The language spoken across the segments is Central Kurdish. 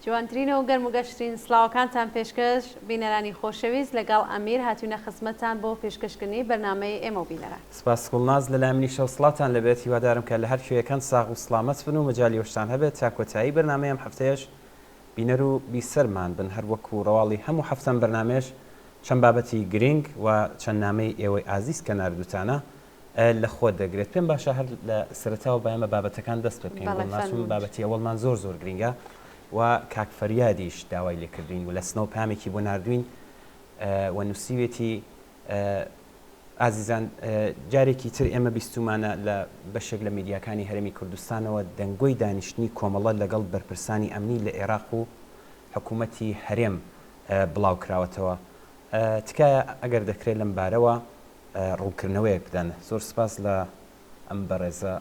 جوانترینەوە گەرم و گەشترین سڵاوەکانتان پێشکەش بینەرانی خۆشەویست لەگەڵ ئەمیر هاتوونە خزمەتتان بۆ پێشکەشکردنی بەرنامەی ئێمە بینەرە. سپاسگوڵ ناز لە لای منی شەو سڵاتان لەبێت هیوادارم کە لە هەر شوێیەکان ساغ و سڵامەت بن و مەجای وەشتان هەبێت تا کۆتایی بەرنامەی ئەم هەفتەیەش بینەر و بیسەرمان بن هەر وەکو ڕەواڵی هەموو هەفتەم بەرنامێش چەند بابەتی گرنگ و چەند نامەی ئێوەی ئازیز کە ناردووتانە لە خۆ دەگرێت. پێم باشە هەر لە سەرەتاوە بەیەمە بابەتەکان دەست بکەین بەڵام بابەتی ئەوڵمان زۆر گرنگە و کاکفەریادیش داوای لێکردین و لە سنەوە پامێکی بۆ نردوین و نووسیوێتی ئازیزان جارێکی تر ئێمە بیستومانە لە بەشێک لە میدیاکانی هەرێمی کوردستانەوە دەنگۆی دانیشتنی کۆمەڵە لەگەڵ بەرپرسانی ئەمنی لە عێراق و حکوومەتی هەرێم بڵاو کراوەتەوە. تکایە ئەگەر دەکرێت لەم بارەوە ڕوونکردنەوەیەک بدەن. زۆر سپاس لە ئەم بەڕێزە.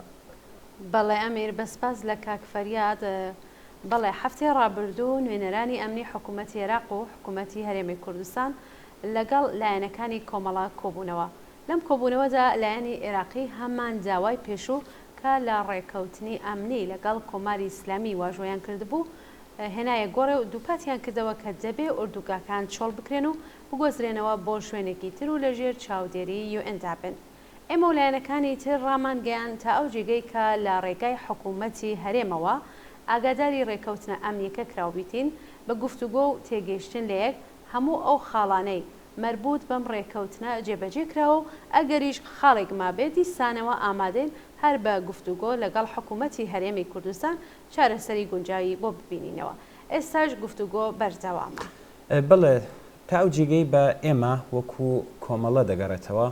بەڵێ ئەمیر بەسپاس لە کاکفەریاد. بەڵێ هەفتەی ڕابردوو نوێنەرانی ئەمنی حکوومەتی عێراق و حکوومەتی هەرێمی کوردستان لەگەڵ لایەنەکانی کۆمەڵا کۆبوونەوە. لەم کۆبوونەوەدا لایەنی عێراقی هەمان داوای پێشوو کە لە ڕێکەوتنی ئەمنی لەگەڵ کۆماری ئیسلامی واژۆیان کردبوو هێنایە گۆڕێ و دووپاتیان کردەوە کە دەبێ ئوردوگاکان چۆڵ بکرێن و بگۆزرێنەوە بۆ شوێنێکی تر و لەژێر چاودێری UN دابن. ئێمە و لایەنەکانی تر ڕامان گەیان تا ئەو جێگەی کە لە ڕێگای حکوومەتی هەرێمەوە ئاگاداری ڕێکەوتنە ئەمنیەکە کراوبیتین بە گفتوگۆ و تێگەیشتن لە یەک هەموو ئەو خاڵانەی مربوط بەم ڕێکەوتنە جێبەجێ کراوە و ئەگەریش خاڵێک مابێت دیسانەوە ئامادەین هەر بە گفتوگۆ لەگەڵ حکوومەتی هەرێمی کوردستان چارەسەری گونجاوی بۆ ببینینەوە. ئێستاش گفتوگۆ بەردەوامە. بڵێ تا ئەو جێگەی بە ئێمە وەکو کۆمەڵە دەگەڕێتەوە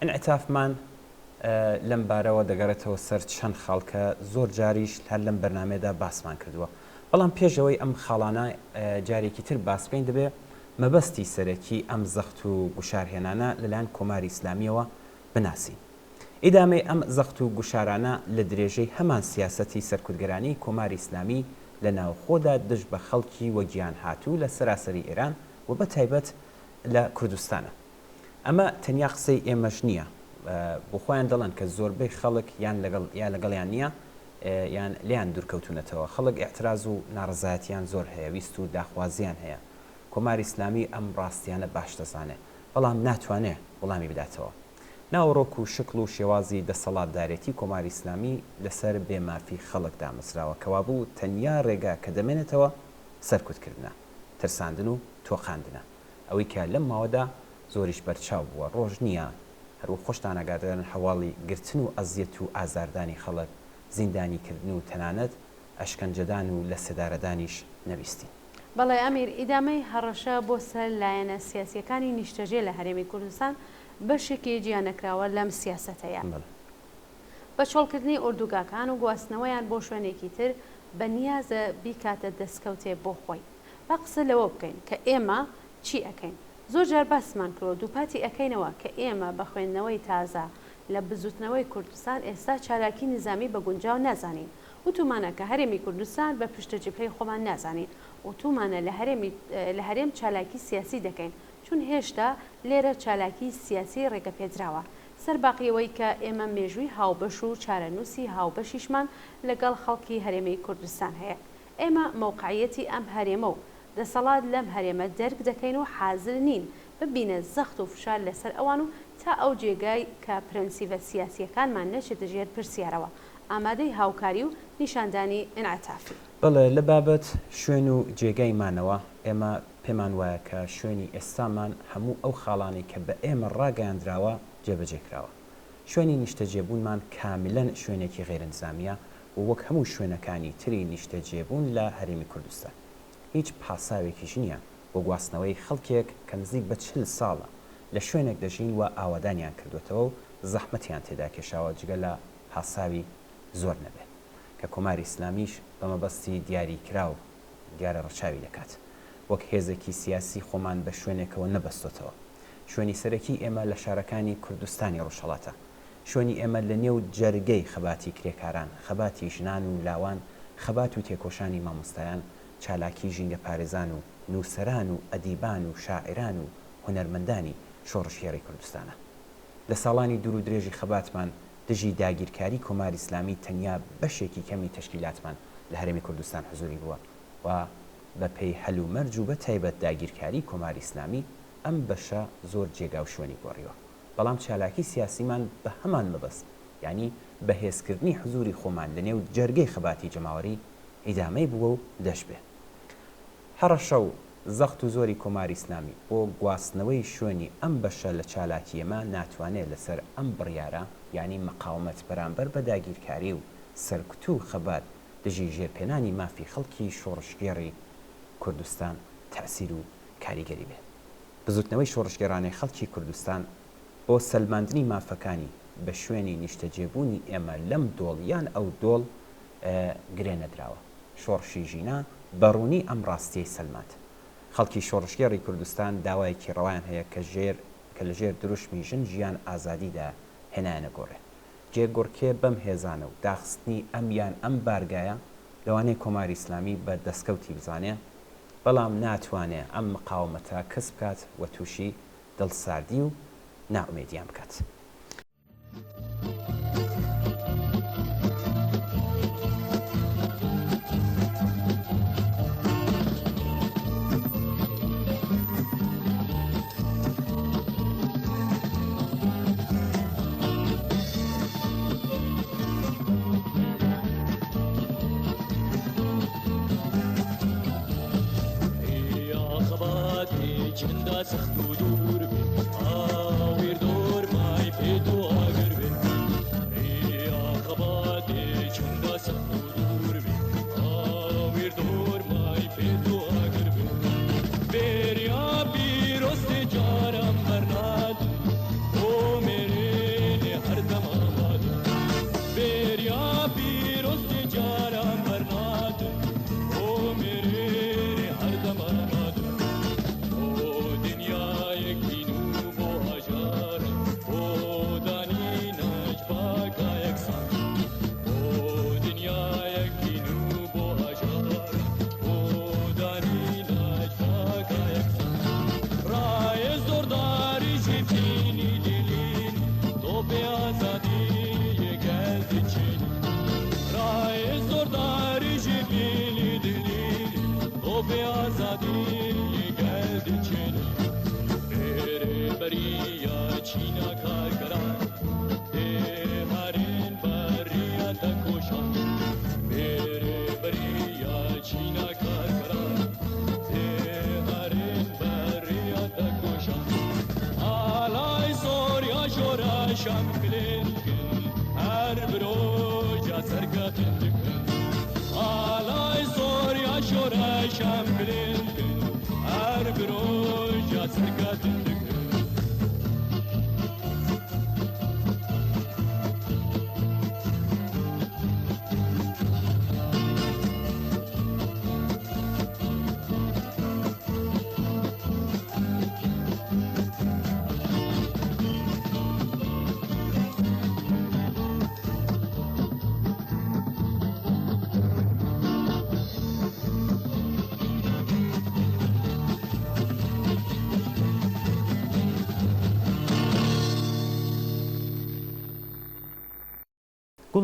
ئینعتافمان لەم بارەوە دەگەڕێتەوە سەر چەند خاڵکە زۆر جاریش هەر لەم بەرنامەدا باسمان کردووە. بەڵام پێشەوەی ئەم خاڵانە جارێکی تر باسکەین دەبێت مەبەستی سەرەکی ئەم زەخت و گوشارهێنانە لەلایەن کۆماری ئیسلامیەوە بناسین. ئیدامەی ئەم زەخت و گوشارانە لە درێژەی هەمان سیاسەتی سەرکوتگەرانی کۆماری ئیسلامی لە ناوخۆدا دژ بە خەڵکی وەگیان هاتوو لە سەراسەری ئێران و بە تایبەت لە کوردستانە. ئەمە تەنیا قسەی ئێمەش نییە. بۆ خۆیان دەڵێن کە زۆربەی خەڵک یان لەگەڵیان نییە یان لیان دوورکەوتونەتەوە. خەڵک ئێعتراز و ناڕزایەتیان زۆر هەیە، ویست و داخوازیان هەیە. کۆماری ئیسلامی ئەم ڕاستیانە باش دەزانێت بەڵام ناتوانێت وەڵامی بداتەوە. ناوەڕۆک و شکل و شێوازی دەسەڵاتدارێتی کۆماری ئیسلامی لەسەر بێمافی خەڵک دامەزراوە کەوا بوو تەنیا ڕێگا کە دەمێنێتەوە سەرکوتکردنە، ترساندن و تۆقاندنە. ئەوەی کە لەم ماوەدا زۆریش بەرچاو بووە. ڕۆژ نییە هەروە خۆشتان ئاگادارن هەواڵی گرتن و ئەزیەت و ئازاردانی خەڵک، زیندانیکردن و تەنانەت ئەشکەنجەدان و لە سێدارەدانیش نەویستی. بەڵێ ئەمیر ئیدامەی هەڕەشە بۆ سەر لایەنە سیاسیەکانی نیشتەجێ لە هەرێمی کوردستان بەشێکی جیانەکراوە لەم سیاسەتەیە. بە چۆڵکردنی ئوردوگاکان و گواستنەوەیان بۆ شوێنێکی تر بە نیازە بیکاتە دەستکەوتێ بۆ خۆی. با قسە لەوە بکەین کە ئێمە چی ئەەکەین. زۆر جار باسمان کردەوە دووپاتی ئەەکەینەوە کە ئێمە بە خوێندنەوەی تازە لە بزوتنەوەی کوردستان ئێستا چالاکی نظامی بە گونجاو نازانین. وتومانە کە هەرێمی کوردستان بە پشتە جبهەی خۆمان نازانین. وتومانە لە هەرێم چالاکی سیاسی دەکەین چون هێشتا لێرە چالاکی سیاسی ڕێگەپێدراوە. سەر باقیەوەی کە ئێمە مێژووی هاوبەش و چارەنووسی هاوبەشیشمان لەگەڵ خەڵکی هەرێمی کوردستان هەیە. ئێمە مەوقعیەتی ئەم هەرێمە و دەسەڵات لەم هەرێمە دەرک دەکەین و حازر نین ببینە زەخت و فشار لەسەر ئەوان و تا ئەو جێگای کە پرەنسیڤە سیاسیەکانمان نەچێتە ژێر پرسیارەوە. ئامادەی هاوکاری و نیشاندانی ئینعتافی. بەڵێ لە بابەت شوێن و جێگەیمانەوە ئێمە پێمان وایە کە شوێنی ئێستامان هەموو ئەو خاڵانی کە بە ئێمە ڕاگەیاندراوە جێبەجێکراوە. شوێنی نیشتەجێبوونمان کاملەن شوێنێکی غێرنزامیە و وەک هەموو شوێنەکانی تری نیشتەجێبوون لە هەرێمی کوردستان. هیچ پاساوێکیش نییە بۆ گواستنەوەی خەڵکێک کە نزیک بە 40 ساڵە لە شوێنێک دەژین و ئاوادانیان کردوێتەوە و زەحمەتیان تێدا کێشاوە جگە لە پاساوی زۆر نەبێت کە کۆماری ئیسلامیش بە مەبەستی دیاریکرا و دیارە ڕەچاوی دەکات. وەک هێزێکی سیاسی خۆمان بە شوێنێکەوە نەبەستۆتەوە. شوێنی سەرەکی ئێمە لە شارەکانی کوردستانی ڕۆژهەڵاتە. شوێنی ئێمە لە نێو جەرگەی خەباتی کرێکاران، خەباتی ژنان و لاوان، خەبات و تێکۆشانی مامۆستایان، چالاکی ژینگە پارێزان و نووسەران و ئەدیبان و شاعران و هونەرمەندانی شۆڕشێڕی کوردستانە. لە ساڵانی دوور و درێژی خەباتمان دژی داگیرکاری کۆماری ئیسلامی تەنیا بەشێکی کەمی تەشکیلاتمان لە هەرێمی کوردستان حزوری بووە و بە پێی هەلو مەرج و بە تایبەت داگیرکاری کۆماری ئیسلامی ئەم بەشە زۆر جێگا و شوێنی گۆڕیوە بەڵام چالاکی سیاسیمان بە هەمان مەبەست یعنی بەهێزکردنی حزوری خۆمان لە نێو جەرگەی خەباتی جەماوەری ئیدامەی بووە و دەشت بێ هەڕەشە و زەخت و زۆری کۆماری ئیسلامی بۆ گواستنەوەی شوێنی ئەم بەشە لە چالاکی ئێمە ناتوانێت لەسەر ئەم بڕیارە یعنی مەقاومەت بەرامبەر بە داگیرکاری و سەرکوت و خەبات دژی ژێرپێنانی مافی خەڵکی شۆڕشگێڕی کوردستان تەسیر و کاریگەری بێ بزوتنەوەی شۆڕشگێرانەی خەڵکی کوردستان بۆ سەلماندنی مافەکانی بە شوێنی نیشتەجێبوونی ئێمە لەم دۆڵ یان ئەو دۆڵ گرێنەدراوە شۆڕشی ژینا بەڕوونی ئەم ڕاستیەی سەلمات خەڵکی شۆڕشگێڕی کوردستان داوایەکی ڕەوایان هەیە کە لە ژێر دروشمی ژن ژیان ئازادیدا هێنایەنە گۆڕێ جێگۆڕکێ بەم هێزانە و داخستنی ئەمیان ئەم بارگایە لەوانەیە کۆماری ئیسلامی بە دەستکەوتی بزانێ بەڵام ناتوانێ ئەم مقاومەتە کەس بکات و تووشی دڵساردی و ناومێدیان بکات.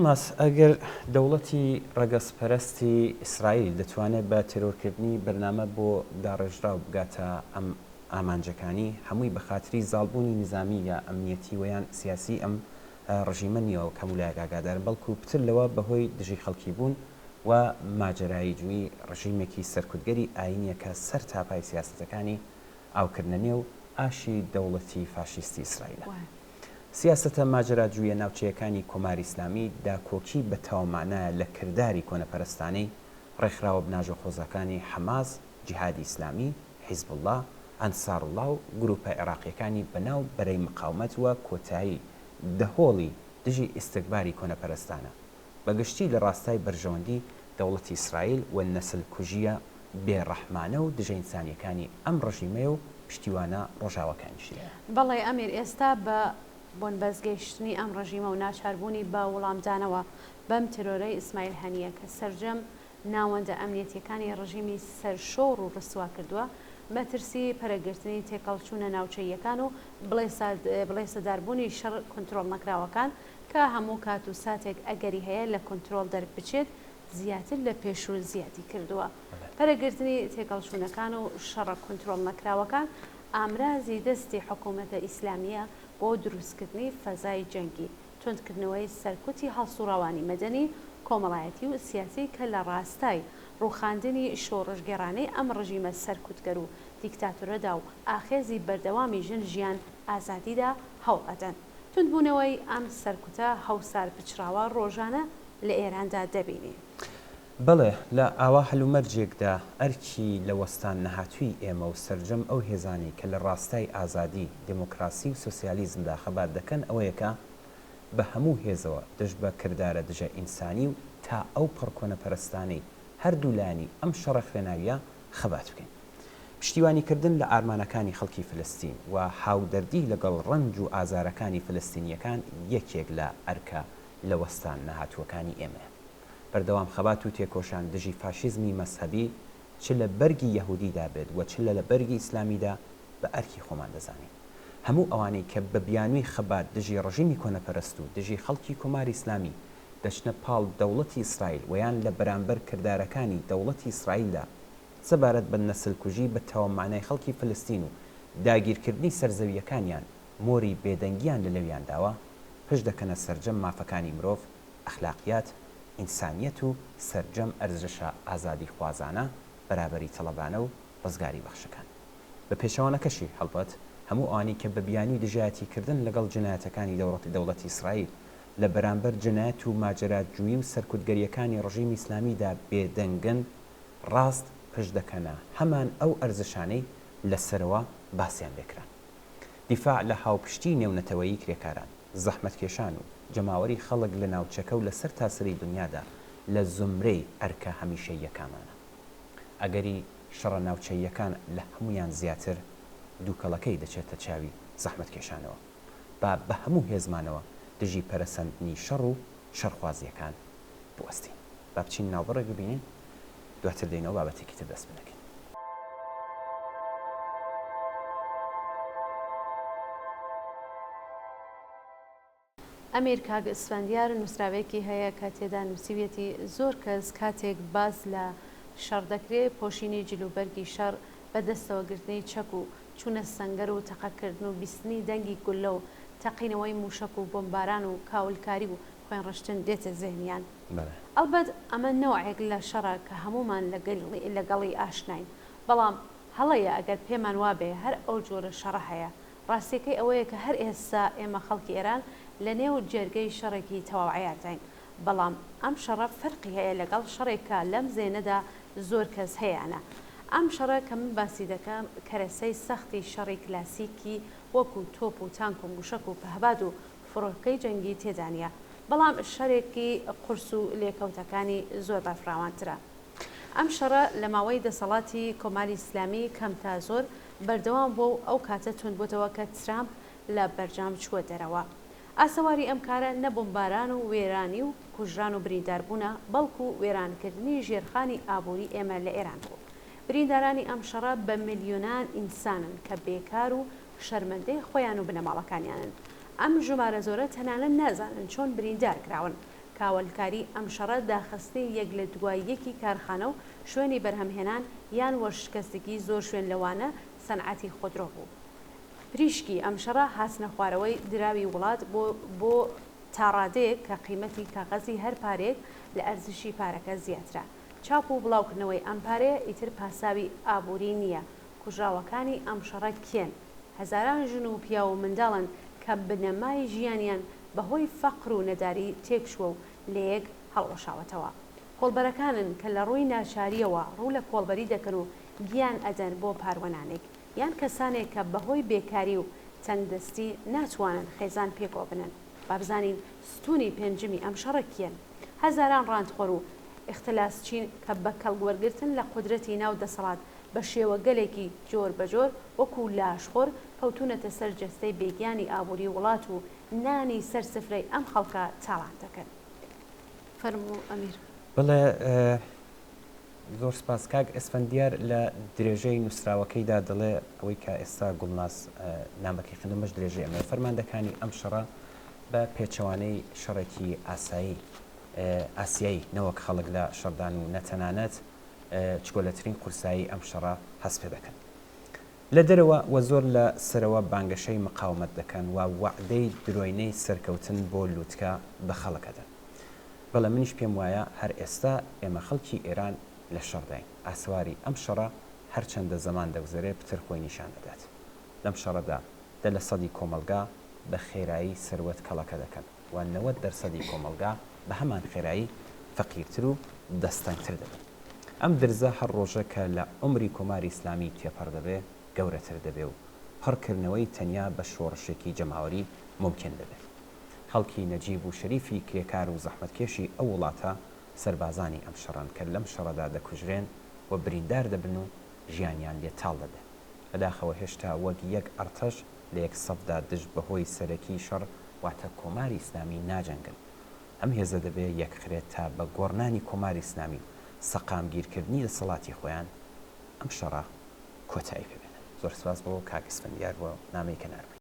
گوڵناس ئەگەر دەوڵەتی ڕەگەزپەرستی ئیسرائیل دەتوانێت بە تێرۆرکردنی بەرنامە بۆ داڕێژراو بگاتە ئەم ئامانجەکانی هەمووی بە خاتری زاڵبوونی نظامی یا ئەمنیەتی ویان سیاسی ئەم ڕژیمە نیەوە کە وولایەک ئاگادارن بەڵکو پتر لەوە بەهۆی دژی خەڵکی بوون و ماجەرایی جووی ڕژیمێکی سەرکوتگەری ئاینیەکە سەر تاپای سیاسەتەکانی ئاوکردنە نێو ئاشی دەوڵەتی فاشیستی ئیسرائیلە. سیاسەتە ماجراجوویە ناوچەیەکانی کۆماری ئیسلامی داکۆکی بە تاوانایە لە کردداری کۆنەپەرستانەی ڕێکخراوە بناژە خۆزەکانی حەماس، جیهادی ئیسلامی، حیزب الله، ئەنسار الله و گروپە عێراقیەکانی بەناو بەرەی مقاومەت وە کۆتایی دەهۆڵی دژی ئیستیکباری کۆنەپەرستانە بەگشتی لە ڕاستای بەرژەوەندی دەوڵەتی ئیسرائیل و نەسل کوژیە بێڕەحمانە و دژە ئینسانیەکانی ئەم ڕژیمەیە و پشتیوانە ڕۆژاوەکانیشی. بەڵێ ئەمیر ئێستا بە بۆن بەزگەیشتنی ئەم ڕژیمە و ناچاربوونی بە وەڵامدانەوە بەم ترۆرەی ئیسماعیل هەنیە کە سەرجەم ناوەندە ئەمنیەتیەکانی ڕژیمی سەرشۆڕ و ڕسوا کردووە مەترسی پەرەگرتنی تێکەڵچوونە ناوچەیەکان و بڵێ سەداربوونی شەڕ کۆنتترۆل نەکراوەکان کە هەموو کات و ساتێک ئەگەری هەیە لە کۆنتترۆل دەرک بچێت زیاتر لە پێشوو زیاتی کردووە. پەرەگرتنی تێکەڵچوونەکان و شەڕە کۆنتترۆل نەکراوەکان ئامرازی دەستی حکوومەتە ئیسلامیە بۆ دروستکردنی فەزای جەنگی، تۆندکردنەوەی سەرکوتی هەڵسوڕاوانی مەدەنی، کۆمەڵایەتی و سیاسی کە لە ڕاستای ڕووخاندنی شۆڕژگەڕانەی ئەم ڕژیمە سەرکوتگەر و دیکتاتۆرەدا و ئاخێزی بەردەوامی ژیان ئازادیدا هەوڵ ئەدەن. توندبوونەوەی ئەم سەرکوتە هەوسار پچراوە ڕۆژانە لە ئێراندا دەبینی. بڵێ لە ئاوا هەلومەرجێکدا ئەرکی لە وەستان نەهاتووی ئێمە و سرجەم ئەو هێزانی کە لە ڕاستای ئازادی، دموکراسی و سوسیالیزمدا خەبات دەکەن ئەوەیەکە بە هەموو هێزەوە دژ بە کردارە دژە ئینسانی و تا ئەو پڕکۆنەپەرستانەی هەردوولانی ئەم شەڕە خوێناویە خەبات بکەین. پشتیوانیکردن لە ئارمانەکانی خەڵکی فلستین و هاودەردی لەگەڵ ڕەنج و ئازارەکانی فلستینیەکان یەکێک لە ئەرکە لە وەستان نەهاتووەکانی ئێمە. بەردەوام خەبات و تێکۆشان دژی فاشیزمی مەسهەبی چ لە بەرگی یەهودیدا بێت و چ لە بەرگی ئیسلامیدا بە ئەرکی خۆمان دەزانین. هەموو ئەوانەی کە بە بیانووی خەبات دژی ڕژیمی کۆنەپەرست و دژی خەڵکی کۆماری ئیسلامی دەچنە پاڵ دەوڵەتی ئیسرائیل ویان لە بەرامبەر کردارەکانی دەوڵەتی ئیسرائیلدا سەبارەت بە نەسلکوژی بە تەواومانای خەڵکی فلستین و داگیرکردنی سەرزەویەکانیان مۆری بێدەنگیان لە لەویان داوە پشت دەکەنە سەرجەم مافەکانی مرۆڤ، ئەخلاقیات، ئینسانیەت و سەرجەم ئەرزشە ئازادی خوازانە، بەرابەری تەڵەبانە و ڕزگاری بەخشەکان. بە پێشەوانەکەشی هەڵبەت هەموو ئەوانی کە بە بیانووی دژایەتیکردن لەگەڵ جنایەتەکانی دەوڵەتی ئیسرائیل لە بەرامبەر جنایەت و ماجراتجووی و سەرکوتگەریەکانی ڕژیمی ئیسلامیدا بێدەنگن ڕاست پشت دەکەنە هەمان ئەو ئەرزشانەی لەسەرەوە باسییان لێکران. دیفاع لە هاوپشتی نێونەتەوەیی کرێکاران، زەحمەتکێشان و جەماوەری خەڵک لە ناوچەکە و لەسەر تاسەری دنیادا لە زمرەی ئەرکە هەمیشەییەکانمانە. ئەگەری شەڕە ناوچەییەکان لە هەمویان زیاتر دووکەڵەکەی دەچێتە چاوی زەحمەتکێشانەوە. با بە هەموو هێزمانەوە دژی پەرەسەندنی شەڕ و شەڕخوازیەکان بوەستین. با بچین ناوبڕێک ببینین دواتر دێنەوە بابەتێکی تر دەست بنەکەین. ئەمیر کاگ ئەسفەندیار نووسراوێکی هەیە کە تێدا نووسیوێتی زۆر کەس کاتێک باز لە شەڕ دەکرێت پۆشینی جلوبەرگی شەڕ بەدەستەوەگرتنی چەک و چوونە سەنگەر و تەقەکردن و بیستنی دەنگی گولە و تەقینەوەی موشک و بۆمباران و کاولکاری و خوێن ڕشتن دێتە زێنیان. ئەلبەت ئەمە نەوەیەک لە شەڕە کە هەمومان لەگەڵی ئاشناین، بەڵام هەڵەیە ئەگەر پێمان وابێ هەر ئەو جۆرە شەڕە هەیە. ڕاستیەکەی ئەوەیە کە هەر ئێستا ئێمە خەڵکی ئێران لە نێو جێرگەی شەڕێکی تەواو عیاردین، بەڵام ئەم شەڕە فەرقی هەیە لەگەڵ شەڕێکە لەم زێنەدا زۆر کەس هەیەە. ئەم شەڕە کە من باسی دەکەم کەرەسەی سەختی شەڕی کلاسیکی وەکو تۆپ و تانک و موشک و پەهباد و فڕۆکەی جەنگی تێدانە، بەڵام شەرێکی قورس و لێکەوتەکانی زۆر بەفراوانترە. ئەم شەڕە لە ماوەی دەسەڵاتی کۆماری ئیسلامی کەم تا زۆر بەردەوام بۆ ئەو کاتە توندبووتەوە کە ترامپ لە بەرجام چووە دەرەوە. ئاسەواری ئەم کارە نەبمباران و وێرانی و کوژران و برینداربوونە، بەڵکو و وێرانکردنی ژێرخانی ئابووری ئێمە لە ئێران بوو. بریندارانی ئەم شەڕە بە ملیۆنان ئینسانن کە بێکار و شەرمەندەی خۆیان و بنەماڵەکانیانن. ئەم ژمارە زۆرە تەنانەت نازانن چۆن بریندار کراون. کاولکاری ئەم شەڕە داخستنی یەک لە دوای یەکی کارخانە و شوێنی بەرهەمهێنان یان وەرشکەستگی زۆر شوێن لەوانە سەنعەتی خودرۆ بوو. پریشکی ئەم شەڕە هاتنە خوارەوەی دراوی وڵات بۆ تاڕادەیەک کە قیمەتی کاغەزی هەر پارێک لە ئەرزشی پارەکە زیاترە. چاپ و بڵاوکردنەوەی ئەم پارەیە ئیتر پاساوی ئابووری نییە. کوژراوەکانی ئەم شەڕە کێن؟ هەزاران ژن و پیا و منداڵن کە بنەمای ژیانیان بەهۆی فەقر و نەداری تێکشوە و لە یەک هەڵوەشاوەتەوە. کۆڵبەرەکانن کە لە ڕووی ناچاریەوە ڕوو لە کۆڵبەری دەکەن و گیان ئەدەن بۆ پاروەنانێک یان کەسانێک کە بەهۆی بێکاری و تەنگدەستی ناتوانن خێزان پێکۆ بنن. بابزانین ستونی پێنجمی ئەم شەڕە کێن؟ هەزاران ڕاندخۆر و ئختلاسچین کە بە کەڵگوەرگرتن لە قودرەتی ناو دەسەڵات بە شێوە گەلێکی جۆر بەجۆر وەکو لاشخۆر کەوتونەتە سەر جەستەی بێگیانی ئابووری وڵات و نانی سەر سفرەی ئەم خەڵکە تاڵان دەکەن. فەرموو ئەمیر. بڵێ زۆر سپاس کاک ئەسفەندیار لە درێژەی نووسراوەکەیدا دەڵێ ئەوەی کە ئێستا گوڵناس نامەکەی خندمەش درێژەی ئەمە فەرماندەکانی ئەم شەڕە بە پێچەوانەی شەڕێکی ئاسایی ئاسیایی نەوەک خەڵک لە شەردان و نەتەنانەت چگۆلەترین قورسایی ئەم شەڕە هەست پێ دەکەن. لە دەرەوە وە زۆر لە سەرەوە بانگەشەی مقاومەت دەکەن و وعدەی درۆینەی سەرکەوتن بۆ لووتکە بە خەڵکەدەن. بەڵێ منیش پێم وایە هەر ئێستا ئێمە خەڵکی ئێران لە شەڕداین. ئاسواری ئەم شەڕە هەرچەندە زەمان دەگوزارێت پتر خۆی نیشان دەدات. لەم شەڕەدا دە لە سەدی کۆمەلگا بە خێرایی سەروەت کەڵەکە دەکەن و 90% کۆمەلگا بە هەمان خێرایی فەقیرتر و دەستەنگتر دەبێت. ئەم درزە هەر ڕۆژە کە لە عمری کۆماری ئیسلامی تێپەڕ دەبێ گەورەتر دەبێ و پڕکردنەوەی تەنیا بە شۆڕشێکی جەماوەری ممکن دەبێت. خەڵکی نەجیب و شەریفی کرێکار و زەحمەتکێشی ئەو وڵاتە سەربازانی ئەم شەڕن کە لەم شەڕەدا دەکوژرێن و بریندار دەبن و ژیانیان لێتاڵ دەبێت. بەداخەوە هێشتا وەک یەک ئەرتەش لە یەک سەفدا دژ بەهۆی سەرەکی شەڕ واتە کۆماری ئیسلامی ناجەنگن. ئەم هێزە دەبێت یەکخرێت تا بە گۆڕنانی کۆماری ئیسلامی سەقامگیرکردنی دەسەڵاتی خۆیان ئەم شەڕە کۆتایی پێبێنن. زۆر سپاس بۆ کاک ئیسفەندیار بۆ نامەی کەناربووی.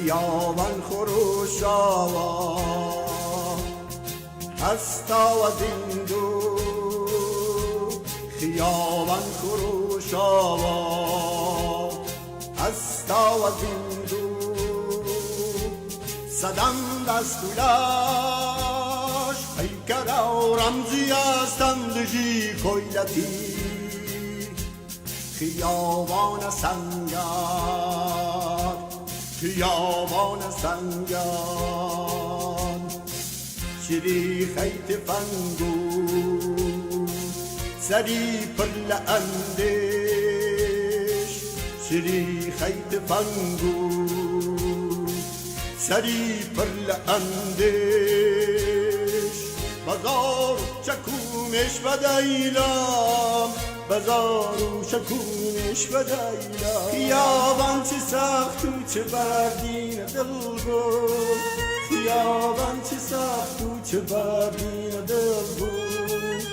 خیابان خروشاوا هستا و زندو خیابان خروشاوا هستا و زندو صدم دستولاش پیکر و رمزی هستم دژی کویلتی خیابان سنگر خیابان سنگان شری خیت فنگو سری پر لندش شری خیت فنگو سری پر لندش بازار چکونش و دیلم بازار و شکونش و دیلم خیابان چه سخت و چه بردین دل بود خیابان چه سخت و چه بردین دل بود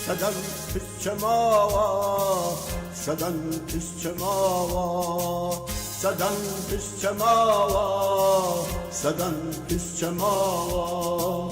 صدن پس چماوا صدن پس چماوا صدن پس چماوا صدن پس چماوا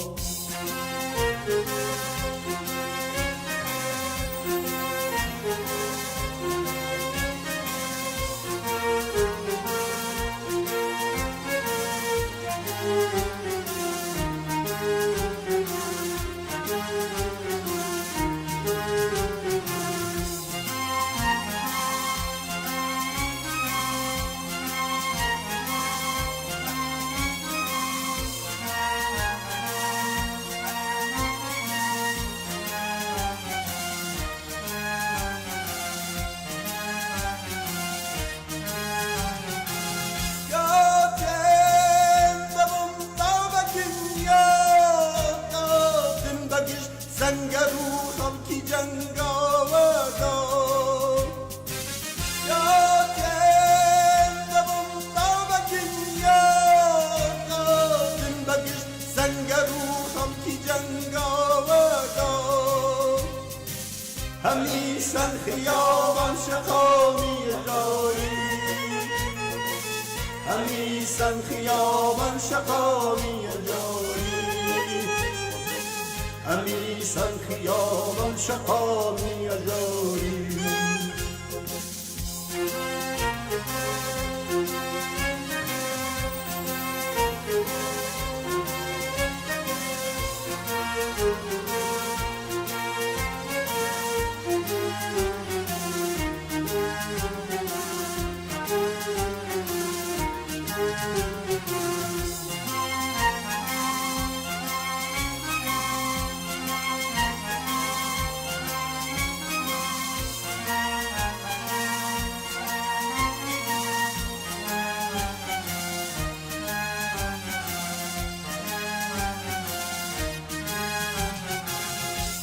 همیشن خیابان شقامی داری همیشن خیابان شقامی داری همیشن خیابان شقامی داری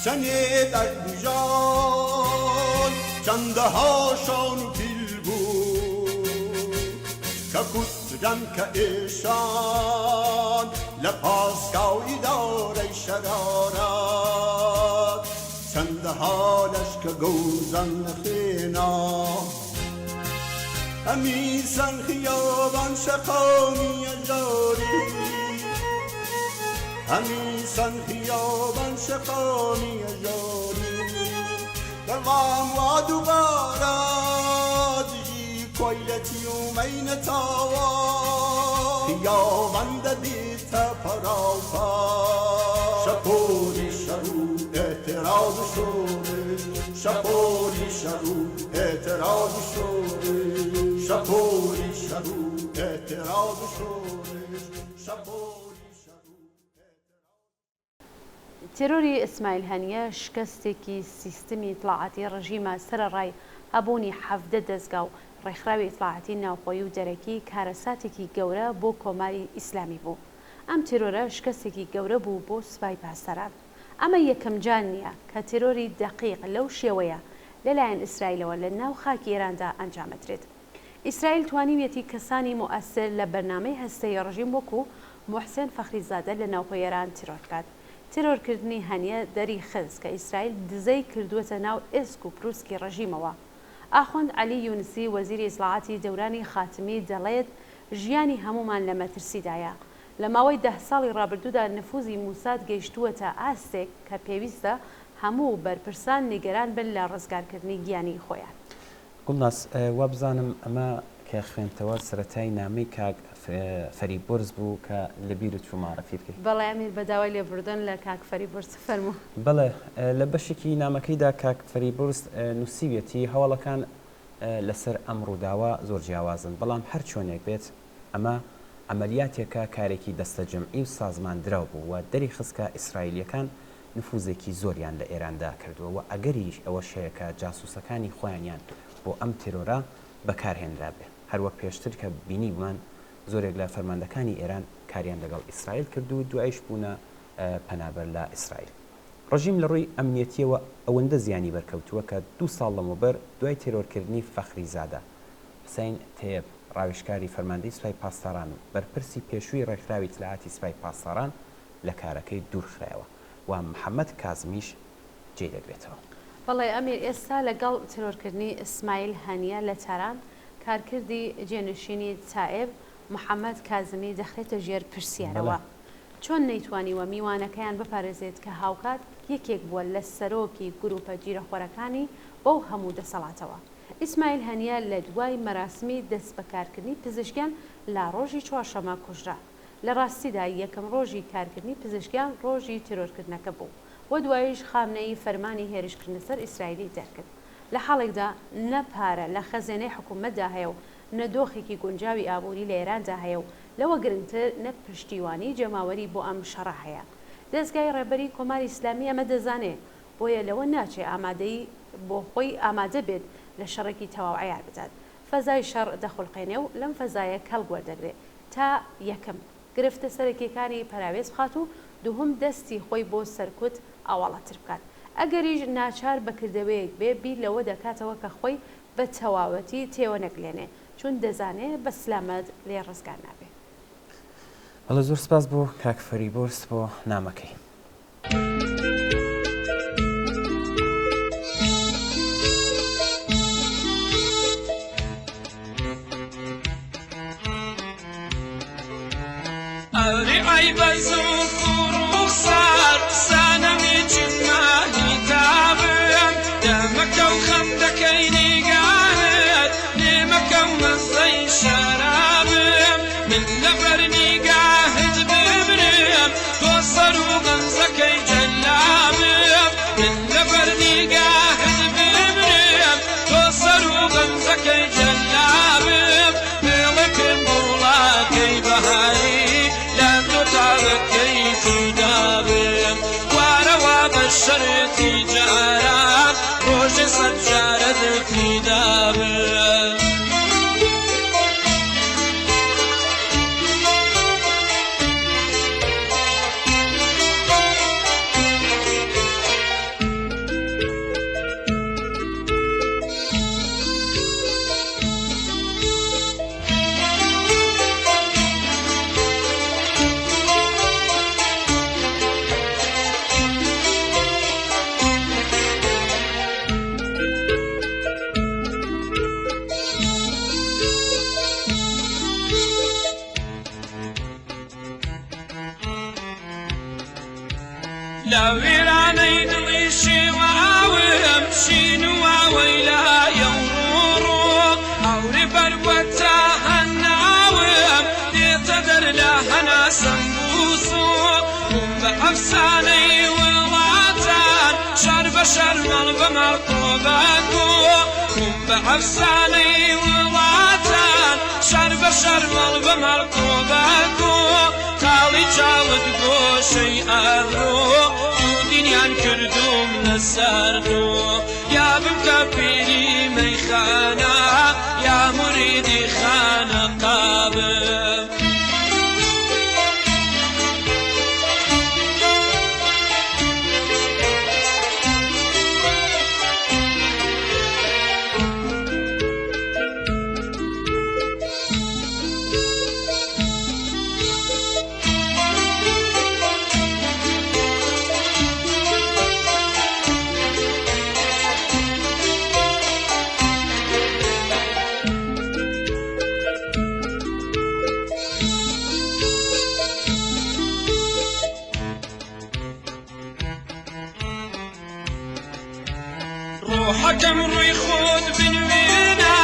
چنه در بجان چنده هاشان پیل بود که کترم که ایشان لپاسکاوی داره شرارت چنده حالش که گوزن خینا همیسن خیابان شقامی جاری همیسن خیابان شقامی جاری دوام و دوباره دیجی کویلتی و مین تاوا خیابان دبیت پراپا شپوری شرو اعتراض شورش شپوری شرو اعتراض شورش شپوری شرو اعتراض شورش شپوری شرو تیرۆری ئیسماعیل هەنیە شکستێکی سیستمی ئیطلاعاتی ڕژیمە سەرەڕای هەبوونی 17 دەستگا و ڕێکخراوی ئیطلاعاتی ناوخۆیی و دەرەکی کارەساتێکی گەورە بۆ کۆماری ئیسلامی بوو. ئەم تیرۆرە شکستێکی گەورە بوو بۆ سوپای پاسەران. ئەمە یەکەم جان نییە کە تیرۆری دەقیق لەو شێوەیە لەلایەن ئیسرائیلەوە لە ناو خاکی ئێراندا ئەنجامەدرێت. ئیسرائیل توانیویەتی کەسانی مؤثر لە بەرنامەی هەستەی ڕژیم وەکو موحسێن فەخریزادە لە ناوخۆی ئێران تیرۆر بکات. تیرۆرکردنی هەنیە دەری خست کە ئیسرائیل دزەی کردووەتە ناو ئێسک و پرووسکی ڕژیمەوە. ئاخوند عەلی یونسی وەزیری ئیسلاحاتی دەورانی خاتمی دەڵێت ژیانی هەمومان لە مەترسیدایە. لە ماوەی 10 ساڵی ڕابردوودا نفوزی موساد گەیشتووەتە ئاستێک کە پێویستە هەموو بەرپرسان نیگەران بن لە ڕزگارکردنی گیانی خۆیان. گوڵناس وا بزانم ئەمە کە خوێنتەوە سەرەتای نامەی کاک فەریبۆرز بوو کە لە بیر و چوو معرەفی بکەیت. بەڵێ ئەمیر بەداوای لێبوردن لە کاک فەریبۆرز فەرموو. بەڵێ لە بەشێکی نامەکەیدا کاک فەریبۆرز نووسیوێتی هەواڵەکان لەسەر ئەم ڕووداوە زۆر جیاوازن بەڵام هەر چۆنێک بێت ئەمە ئەمەلیاتێکە کارێکی دەستە جەمعی و سازماندراو بوو و دەری خستکە ئیسرائیلیەکان نفوزێکی زۆریان لە ئێراندا کردووە و ئەگەریش ئەوە شەیەکە جاسووسەکانی خۆیانیان بۆ ئەم تیرۆرە بەکارهێنرا بێ هەروەک پێشتر کە بینی بمان زۆرێک لە فەرماندەکانی ئێران کاریان لەگەڵ ئیسرائیل کردو و دوایش بوونە پەنابەر لە ئیسرائیل. ڕژیم لە ڕووی ئەمنیەتیەوە ئەوەندە زیانی بەرکەوتووە کە 2 ساڵ لەمەوبەر دوای تیرۆرکردنی فەخریزادە حسین تێب ڕاوێژکاری فەرماندەی سوپای پاسداران و بەرپرسی پێشووی ڕێکخراوی ئیتلاعاتی سوپای پاسداران لە کارەکەی دوورخرایەوە و محەممەد کازمیش جێ دەگرێتەوە. بەڵێ ئەمیر ئێستا لەگەڵ تیرۆرکردنی ئیسماعیل هەنیە لە تاران کارکردی جێنشینی تائب محەممەد کازمی دەخرێتە ژێر پرسیارەوە. چۆن نەیتوانیوە میوانەکەیان بپارێزێت کە هاوکات یەکێک بووە لە سەرۆکی گروپە گیرەخۆرەکانی بەو هەموو دەسەڵاتەوە. ئیسماعیل هەنیە لە دوای مەراسمی دەست بەکارکردنی پزیشکیان لە ڕۆژی چوارشەمە کوژرا. لە ڕاستیدا یەکەم ڕۆژی کارکردنی پزیشکیان ڕۆژی تیرۆرکردنەکە بوو و دوایش خامنەی فەرمانی هێرشکردنە سەر ئیسرائیلی دەرکرد. لە حاڵێکدا نەپارە لە خەزێنەی حکوومەتدا هەیە و نەدۆخێکی گونجاوی ئابووری لە ئێراندا هەیە و لەوە گرنگتر نەپشتیوانی جەماوەری بۆ ئەم شەڕە هەیە. دەستگای ڕێبەری کۆماری ئیسلامی ئەمە دەزانێت بۆیە لەوە ناچێ ئامادەی بۆ خۆی ئامادە بێت لە شەڕێکی تەواو عیار بدات. فەزای شەڕ دەخولقێنێ و لەم فەزایە کەڵگوەردەگرێت تا یەکەم گرفتە سەرەکیەکانی پەراوێز بخات و دووهم دەستی خۆی بۆ سەرکوت ئاوەڵاتر بکات. ئەگەریش ناچار بەکردەوەیەک بێ بیر لەوە دەکاتەوە کە خۆی بە تەواوەتی تێوە نەگلێنێ چون دەزانێت بە سلامەت لێ ڕزگار نابێت. هەڵە زۆر سپاس بۆ کاک فەریبۆرز بۆ نامەکەی. أفساني ووطن شر بشر مال بمرقوبكو بأفساني ووطن شر بشر مال بمرقوبكو خالي جالد بوشي أرو دنيا كردوم نسردو يا بمكبيري ميخانا يا مريدي خانة قابل روحكم روي خود بنوينا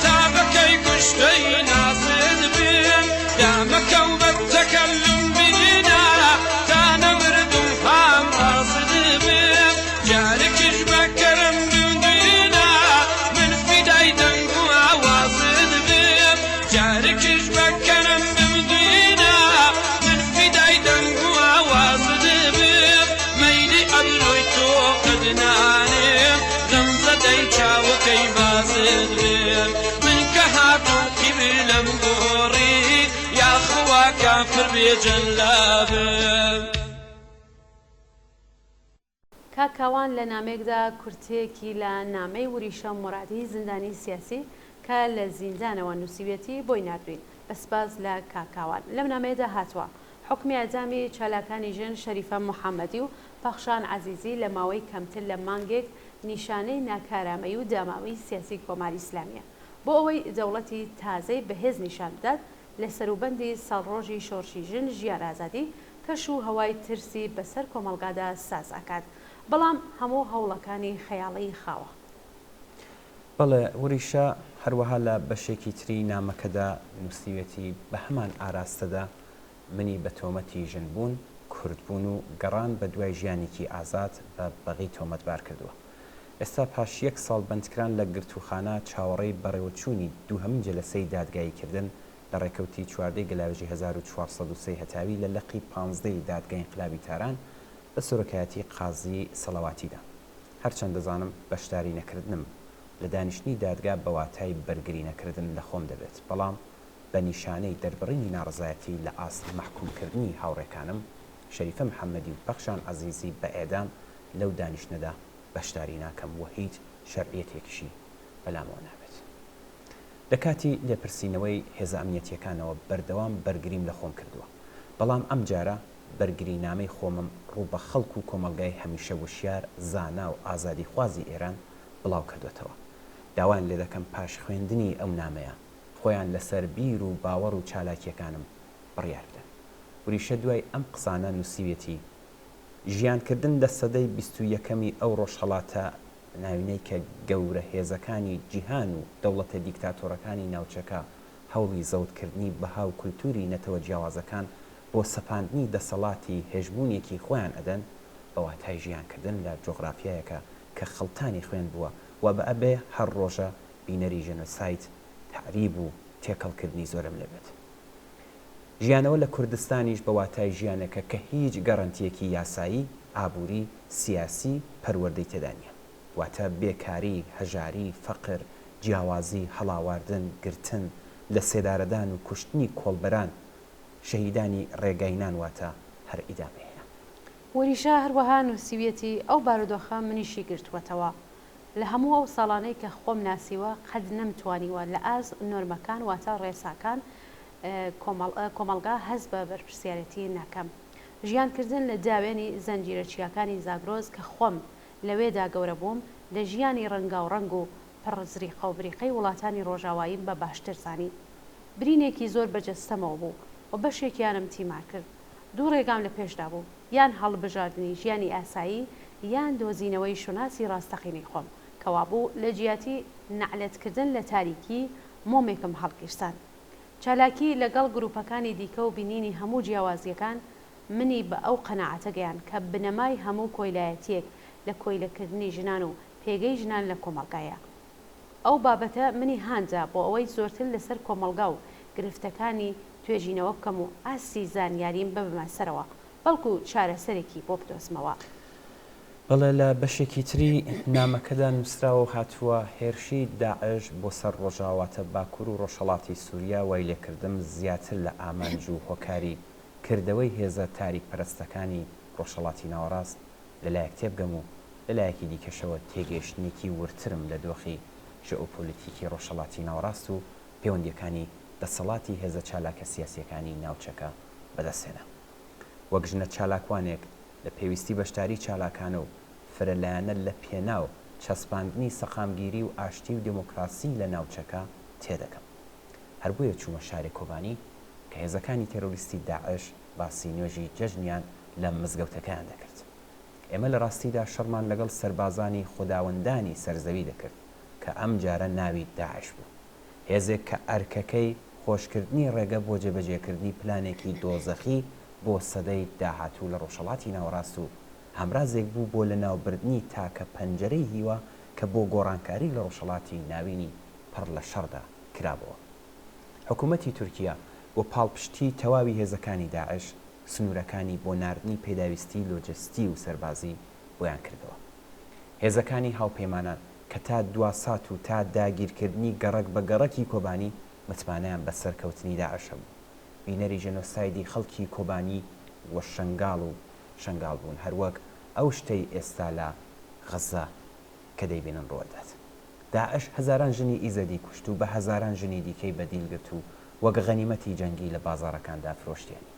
تابكي كشتي نازد بين دامك وبتكلم بينا تانا بردم خام راصد بين جارك جبكرم بندينا من فداي دنقو عوازد بين جارك جبكرم بندينا من فداي دنقو عوازد بين ميلي أبروي تو قدناني دەی چاوەکەی بازت بێن من کە هاتوو کیبلم گۆڕی یاخوا کافر بێجەلابم کاکاوان لە نامێکدا کورتێکی لە نامەی وریشە مورادی زیندانی سیاسی کە لە زیندانەوە نووسیوێتی بۆی نردوین بەسپاس لە کاکاوان لەم نامەیەدا هاتووە حکمی ئەنجامی چالاکانی ژن شەریفە محەممەدی و پەخشان عەزیزی لە ماوەی کەمتر لە مانگێک نیشانەی ناکارامەی و داماوی سیاسی کۆماری ئیسلامیە بۆ ئەوەی دەوڵەتی تازەی بەهێز نیشان بدات لە سەروبەندی ساڵڕۆژی شۆڕشی ژن ژیان ئازادی کەش و هەوای ترسی بەسەر کۆمەڵگادا ساز ئاکات بەڵام هەموو هەوڵەکانی خەیاڵی خاوە. بەڵێ وریشە هەروەها لە بەشێکی تری نامەکەدا نووسیوێتی بە هەمان ئاراستەدا منی بە تۆمەتی ژنبوون کوردبوون و گەڕان بە دوای ژیانێکی ئازاد بە بەغی تۆمەتبار کردووە. ئێستا پاش یەک ساڵ بەندکران لە گرتوخانە چاوەڕێی بەڕێوەچوونی دووهەمین جەلسەی دادگاییکردن لە ڕێکەوتی چواردەی گەلاوێژی 1403 هەتاوی لە لەقی 15 دادگای انقلابی تاران بە سۆرۆکایەتی قازی سەڵەواتیدا. هەرچەند دەزانم بەشداری نەکردنم لە دانیشتنی دادگا بە واتای بەرگری نەکردن لە خۆم دەبێت بەڵام بە نیشانەی دەربڕینی ناڕزایەتی لە ئاست مەحکومکردنی هاوڕێکانم شەریفە محەممەدی و پەخشان عەزیزی بە ئێدام لەو دانیشتنەدا بەشداری ناکەم و هیچ شەرعیەتێکیشی بەلامەوە نابێت. لە کاتی لێپرسینەوەی هێزە ئەمنیەتیەکانەوە بەردەوام بەرگریم لە خۆم کردووە بەڵام ئەم جارە بەرگری نامەی خۆمم ڕوو بە خەڵک و کۆمەلگای هەمیشە وشیار زانا و ئازادی خوازی ئێران بڵاو کردوێتەوە. داوان لێ دەکەم پاش خوێندنی ئەو نامەیە خۆیان لەسەر بیر و باوەڕ و چالاکیەکانم بڕیار بدەن. وریشە دوای ئەم قسانە نووسیوێتی ژیانکردن لە سەدەی 21ەمی ئەو ڕۆژهەڵاتە ناوینەی کە گەورە هێزەکانی جیهان و دەوڵەتە دیکتاتۆرەکانی ناوچەکە هەوڵی زەوتکردنی بەها و کولتوری نەتەوە جیاوازەکان بۆ سەپاندنی دەسەڵاتی هێژبوونێکی خۆیان ئەدەن بەواتای ژیانکردن لە جۆغرافیایەکە کە خەڵتانی خوێن بووە و بە ئەبێ هەر ڕۆژە بینەری ژەنۆسایت تعریب و تێکەڵکردنی زۆرم لەبێت. ژیانەوە لە کوردستانیش بە واتای ژیانەکە کە هیچ گەڕەنتیەکی یاسایی، ئابووری، سیاسی پەروەردەی تێدا نیە. واتە بێکاری، هەژاری، فەقر، جیاوازی، هەڵاواردن، گرتن، لە سێدارەدان و کوشتنی کۆڵبەران، شەهیدانی ڕێگاینان واتە هەر ئیدامەیە. وریشە هەروەها نووسیوێتی ئەو بارودۆخە منیشی گرتووەتەوە لە هەموو ئەو ساڵانەی کە خۆم ناسیوە قەت نەمتوانیوە لە ئاز نۆرمەکان واتە ڕێساکان کۆمەڵگا هەز بە بەرپرسیارەتی ناکەم. ژیانکردن لە داوێنی زەنجیرەچیەکانی زاگرۆز کە خۆم لەوێدا گەورە بووم لە ژیانی ڕەنگاوڕەنگ و پڕزریقە و بریقەی وڵاتانی ڕۆژاواییم بە باشتر زانی. برینێکی زۆر بەجەستەمەوە بوو و بەشێکیانم تیمار کرد. دوو ڕێگام لە پێشدا بوو یان هەڵبژاردننی ژیانی ئاسایی یان دۆزینەوەی شوناسی ڕاستەقینەی خۆم کەوابوو لە جیاتی نەعلەتکردن لە تاریکی مۆمێکم هەڵگیرسان. چالاکی لەگەڵ گروپەکانی دیکە و بینینی هەموو جیاوازیەکان منی بە ئەو قەنەعەتەگەیان کە بنەمای هەموو کۆیلایەتیەک لە کۆیلەکردنی ژنان و پێگەی ژنان لە کۆمەڵگایە. ئەو بابەتە منی هانجا بۆ ئەوەی زۆرتر لەسەر کۆمەڵگا و گرفتەکانی توێژینەوە بکەم و ئاسی زانیاریم ببمە سەرەوە، بەڵکو چارەسەرێکی بۆ بدۆزمەوە. بەڵێ لە بەشێکی تری نامەکەدا نووسراوە هاتووە هێرشی داعش بۆ سەر ڕۆژاواتە باکوور و ڕۆژهەڵاتی سووریا وای لێکردم زیاتر لە ئامانج و هۆکاری کردەوەی هێزە تاریک پەرستەکانی ڕۆژهەڵاتی ناوەڕاست لەلایەک تێبگەم و لەلایەکی دیکەشەوە تێگەیشتنێکی ورترم لە دۆخی ژئۆپۆلیتیکی ڕۆژهەڵاتی ناوەڕاست و پەیوەندیەکانی دەسەڵاتی هێزە چالاکە سیاسیەکانی ناوچەکە بەدەستێنە. وەک ژنە چالاکوانێک لە پێویستی بەشداری چالاکانە و فرەلایەنە لە پێناو چەسپاندنی سەقامگیری و ئاشتی و دموکراسی لە ناوچەکە تێدەکەم. هەر بۆیە چوومە شارێ کۆبانی کە هێزەکانی تێرۆریستی داعش باسی نوێژی جەژنیان لە مزگەوتەکەیان دەکرد. ئێمە لە ڕاستیدا شەڕمان لەگەڵ سەربازانی خوداوەندانی سەرزەوی دەکرد کە ئەم جارە ناوی داعش بوو، هێزێک کە ئەرکەکەی خۆشکردنی ڕێگە بۆ جێبەجێکردنی پلانێکی دۆزەخی بۆ سەدەی داهاتوو لە ڕۆژهەڵاتی ناوەڕاست و هەمرازێک بوو بۆ لە ناوبردنی تاکە پەنجەرەی هیوە کە بۆ گۆڕانکاری لە ڕۆژهەڵاتی ناوینی پڕ لە شەڕدا کرابەوە. حکوومەتی تورکیا بۆ پاڵپشتی تەواوی هێزەکانی داعش سنوورەکانی بۆ ناردنی پێداویستی لۆجستی و سەربازی بۆیان کردەوە. هێزەکانی هاوپەیمانان کە تا دواسات و تا داگیرکردنی گەڕک بە گەڕەکی کۆبانی متمانیان بە سەرکەوتنی داعش هەبوو. بینەری ژێنۆسایدی خەڵکی کۆبانی وە شەنگاڵ بوون، هەروەک ئەو شتەی ئێستا لە غەزا کە دەیبێنن ڕۆدات. داعش هەزاران ژنی ئیزەدی کوشت و بە هەزاران ژنی دیکەی بەدیلگرت و وەک غەنیمەتی جەنگی لە بازاڕەکاندا فرۆشتیانی.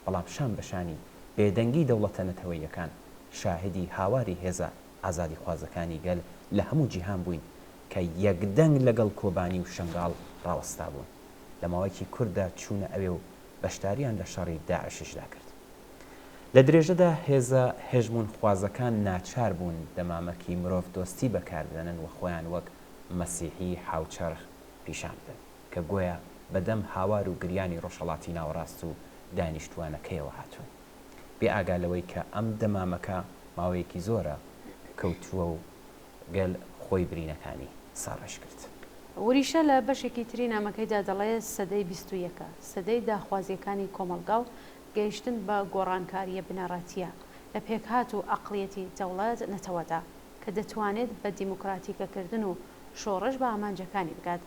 بەڵام شان بەشانی بێدەنگی دەوڵەتە نەتەوەیەکان شاهدی هاواری هێزە ئازادی خوازەکانی گەل لە هەموو جیهان بووین کە یەکدەنگ لەگەڵ کۆبانی و شنگاڵ ڕاوەستا بوون. لە ماوەیەکی کووردا چوونە ئەوێ و بەشداریان لە شەڕی داعششدا کرد. لە درێژەدا هێزە هێژمون خوازەکان ناچار بوون دەمامەکی مرۆڤ دۆستی بەکاردێنن و خۆیان وەک مەسیحی حاوچەرخ پیشان بدەن کە گویا بەدەم هاوار و گریانی ڕۆژهەڵاتی ناوەڕاست و دانیشتوانەکەیەوە هاتوون. بێ ئاگالەوەی کە ئەم دەمامەکە ماوەیەکی زۆرە کەوتووە و گەل خۆی برینەکانی ساڕێش کرد. وریشە لە بەشێکی تری نامەکەیدا دەڵێت سەدەی 21 سەدەی داخوازیەکانی کۆمەلگا و گەیشتن بە گۆڕانکاریە بنەڕەتیە لە پێکهات و ئەقڵیەتی دەوڵەت نەتەوەدا کە دەتوانێت بە دیموکراتیکەکردن و شۆڕش بە ئامانجەکانی بگات.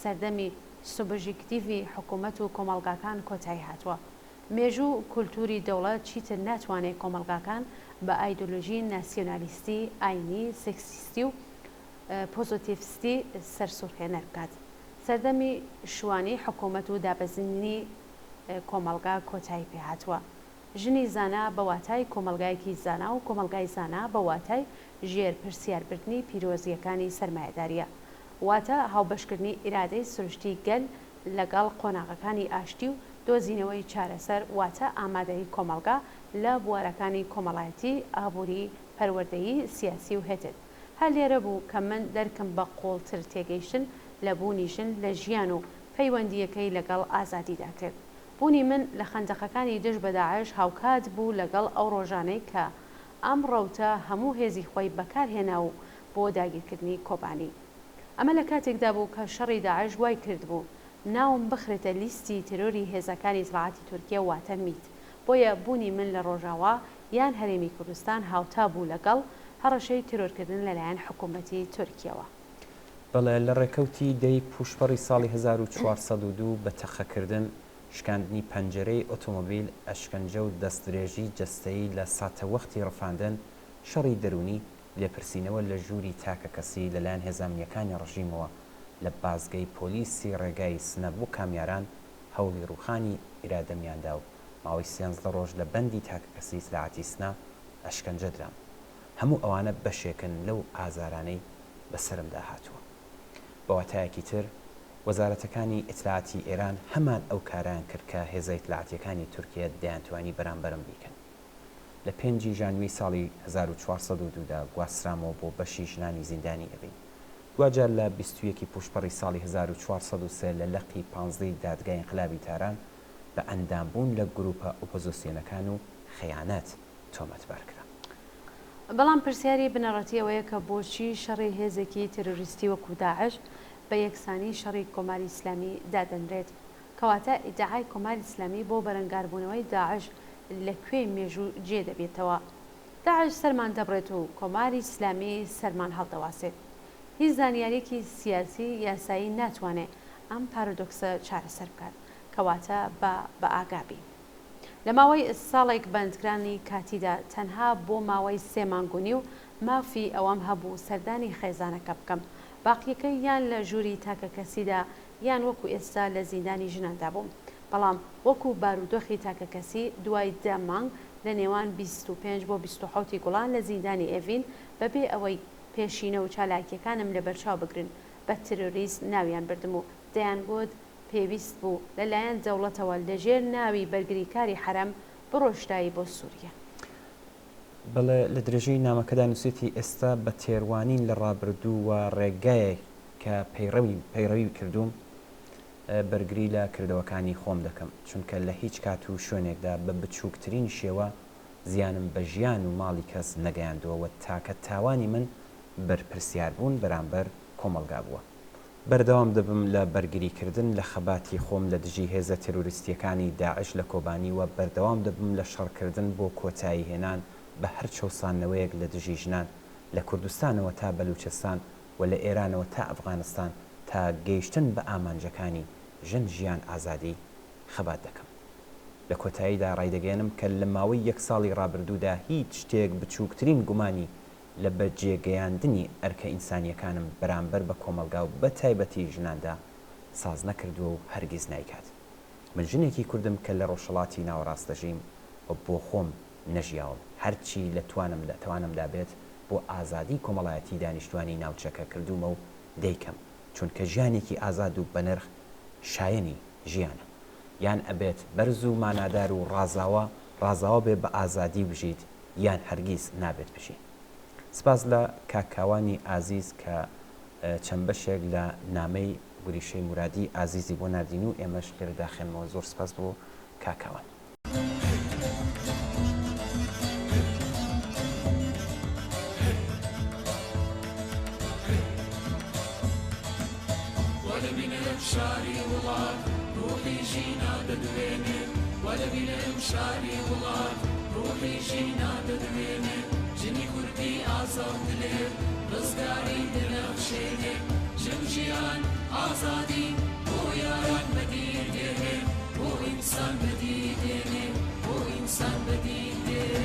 سەردەمی سوبژیکتیڤی حکوومەت و کۆمەلگاکان کۆتایی هاتووە. مێژوو کولتوری دەوڵەت چیتر ناتوانێت کۆمەلگاکان بە ئایدۆلۆژی ناسیۆنالیستی، ئاینی، سێکسیستی و پۆزۆتیڤستی سەرسوڕهێنەر بکات. سەردەمی شوانی حکوومەت و دابەزینی کۆمەلگا کۆتایی پێهاتووە. ژنی زانا بە واتای کۆمەلگایەکی زانا و کۆمەلگای زانا بە واتای ژێر پرسیاربردنی پیرۆزیەکانی سەرمایەداریە، واتە هاوبەشکردنی ئیرادەی سروشتی گەل لەگەڵ قۆناغەکانی ئاشتی و دۆزینەوەی چارەسەر، واتە ئامادەی کۆمەلگا لە بوارەکانی کۆمەڵایەتی، ئابووری، پەروەردەیی سیاسی و هێتر. هەر لێرە بوو کە من دەرکم بە قوڵتر تێگەیشتن لە بوونی ژن لە ژیان و پەیوەندیەکەی لەگەڵ ئازادیدا کرد. بوونی من لە خەندەقەکانی دژ بە داعش هاوکات بوو لەگەڵ ئەو ڕۆژانەی کە ئەم ڕەوتە هەموو هێزی خۆی بەکارهێنا و بۆ داگیرکردنی کۆبانی. ئەمە لە کاتێکدا بوو کە شەڕی داعش وای کرد بوو ناوم بخرێتە لیستی ترۆری هێزەکانی دەسەڵاتی تورکیا واتە میت. بۆیە بوونی من لە ڕۆژاوا یان هەرێمی کوردستان هاوتا بوو لەگەڵ هەڕەشەی ترۆرکردن لەلایەن حکوومەتی تورکیەوە. بەڵێ لە ڕێکەوتی دەی پوشپەڕی ساڵی 1402 بە تەخەکردن، شکاندنی پەنجەرەی ئۆتۆمۆبیل، ئەشکەنجە و دەستدرێژی جەستەیی لە ساتە وەختی ڕەفاندن، شەڕی دەرونی، لێپرسینەوە لە ژووری تاکە کەسی لەلایەن هێزانیەکانی ڕژیمەوە لە بازگەی پۆلیسی ڕێگای سنە بوو کامیاران هەوڵی ڕوخانی ئیرادەمیاندا و ماوەی 13 ڕۆژ لە بەندی تاکە کەسی سلاعاتی سنا ئەشکەنجە درام. هەموو ئەوانە بەشێکن لەو ئازارانەی بەسرمدا هاتووە. بەواتایەکی تر وەزارەتەکانی ئیتلاعاتی ئێران هەمان ئەو کاران کرد کە هێزە ئیتلاعاتیەکانی تورکیا دەیانتوانی بەرامبەرم بیکەن. لە 5 ژانوی ساڵی 1402دا گواسترامەوە بۆ بەشی ژنانی زیندانی ئەبین. دوجار لە 21 پوشپەڕی ساڵی 1403 لە لەقی 15 دادگای انقلابی تاران بە ئەندامبوون لە گروپە ئۆپۆزیسیۆنەکان و خەیانەت تۆمەتبار کرا. بەڵام پرسیاری بنەڕەتیەوەیە کە بۆچی شەڕی هێزێکی تێرۆریستی وەکو داعش بە یەکسانی شەڕی کۆماری ئیسلامی دادەنرێت، کەواتە ئیدعای کۆماری ئیسلامی بۆ بەرەنگاربوونەوەی داعش لەکوێ مێژوو جێ دەبێتەوە. داعش سەرمان دەبڕێت و کۆماری ئیسلامی سەرمان هەڵدەواسێت. هیچ زانیاریەکی سیاسی یاسایی ناتوانێت ئەم پارادۆکسە چارەسەر بکات، کەواتە بە ئاگابی. لە ماوەی ساڵێک بەندکرانی کاتیدا تەنها بۆ ماوەی 3 مانگونی و مافی ئەوەم هەبوو سەردانی خێزانەکە بکەم، باقیەکەی یان لە ژووری تاکە کەسیدا یان وەکو ئێستا لە زیندانی ژناندا بووم. بەڵام وەکو بارودۆخی تاکە کەسی دوای 10 مانگ لە نێوان 25 بۆ 27 گوڵان لە زیندانی ئێڤین بەبێ ئەوەی پێشینە و چالاکیەکانم لە بەرچاو بگرن بە ترۆریست ناویان بردم و دەیانگوت پێویست بوو لەلایەن دەوڵەتەوە لەژێر ناوی بەرگریکاری حرەم بڕۆشتایی بۆ سووریا. بەڵێ لە درێژەی نامەکەدا نووسێتی ئێستا بە تێوانین لە ڕابردوو و ڕێگایەک کە پەیڕەوی کردوم بەرگری لە کردەوەکانی خۆم دەکەم، چونکە لە هیچ کات و شوێنێکدا بە بچووکترین شێوە زیانم بە ژیان و ماڵی کەس نەگەیاندووە تاکە تاوانی من بەرپرسیاربوون بەرامبەر کۆمەلگا بووە. بەردەوام دەبم لە بەرگریکردن لە خەباتی خۆم لە دژی هێزە تێرۆریستیەکانی داعش لە کۆبانی و بەردەوام دەبم لە شەڕکردن بۆ کۆتایی هێنان بە هەر چەوسانەوەیەک لە دژی ژنان لە کوردستانەوە تا بەلوچستان و لە ئێرانەوە تا ئەفغانستان تا گەیشتن بە ئامانجەکانی ژن ژیان ئازادی خەبات دەکەم. لە کۆتاییدا ڕایدەگەێنم کە لە ماوەی 1 ساڵی ڕابردوودا هیچ شتێک بچووکترین گومانی لە بەجێگەیاندنی ئەرکە ئینسانیەکانم بەرامبەر بە کۆمەلگا و بە تایبەتی ژناندا ساز نەکردووە و هەرگیز نایکات. من ژنێکی کوردم کە لە ڕۆژهەڵاتی ناوەڕاست دەژیم و بۆ خۆم نەژیاوم، هەرچی لە توانمدا بێت بۆ ئازادی کۆمەڵایەتی دانیشتوانی ناوچەکە کردومە و دەیکەم، چونکە ژیانێکی ئازاد و بەنرخ شایەنی ژیانە، یان ئەبێت بەرز و مانادار و ڕازاوە بێ بە ئازادی بژیت یان هەرگیز نابێت بژی. سپاس لە کاکاوانی ئازیز کە چەند بەشێک لە نامەی گوریشەی مرادی ئازیزی بۆ نردین و ئێمەش لێرە داخێنمەوە. زۆر سپاس بۆ کاکاوان. شاری وڵات ڕوحی ژینا دەدوێنێ وەلە بینم شاری وڵات ڕوحی ژینا دەدوێنێ ژنی کوردی ئازاد دلێ ڕزگاری دەنەخشێنێ ژن ژیان ئازادی بۆ یاران بەدی دێنێ بۆ ئینسان بەدی دێنێ بۆ ئینسان بەدی دێنێ.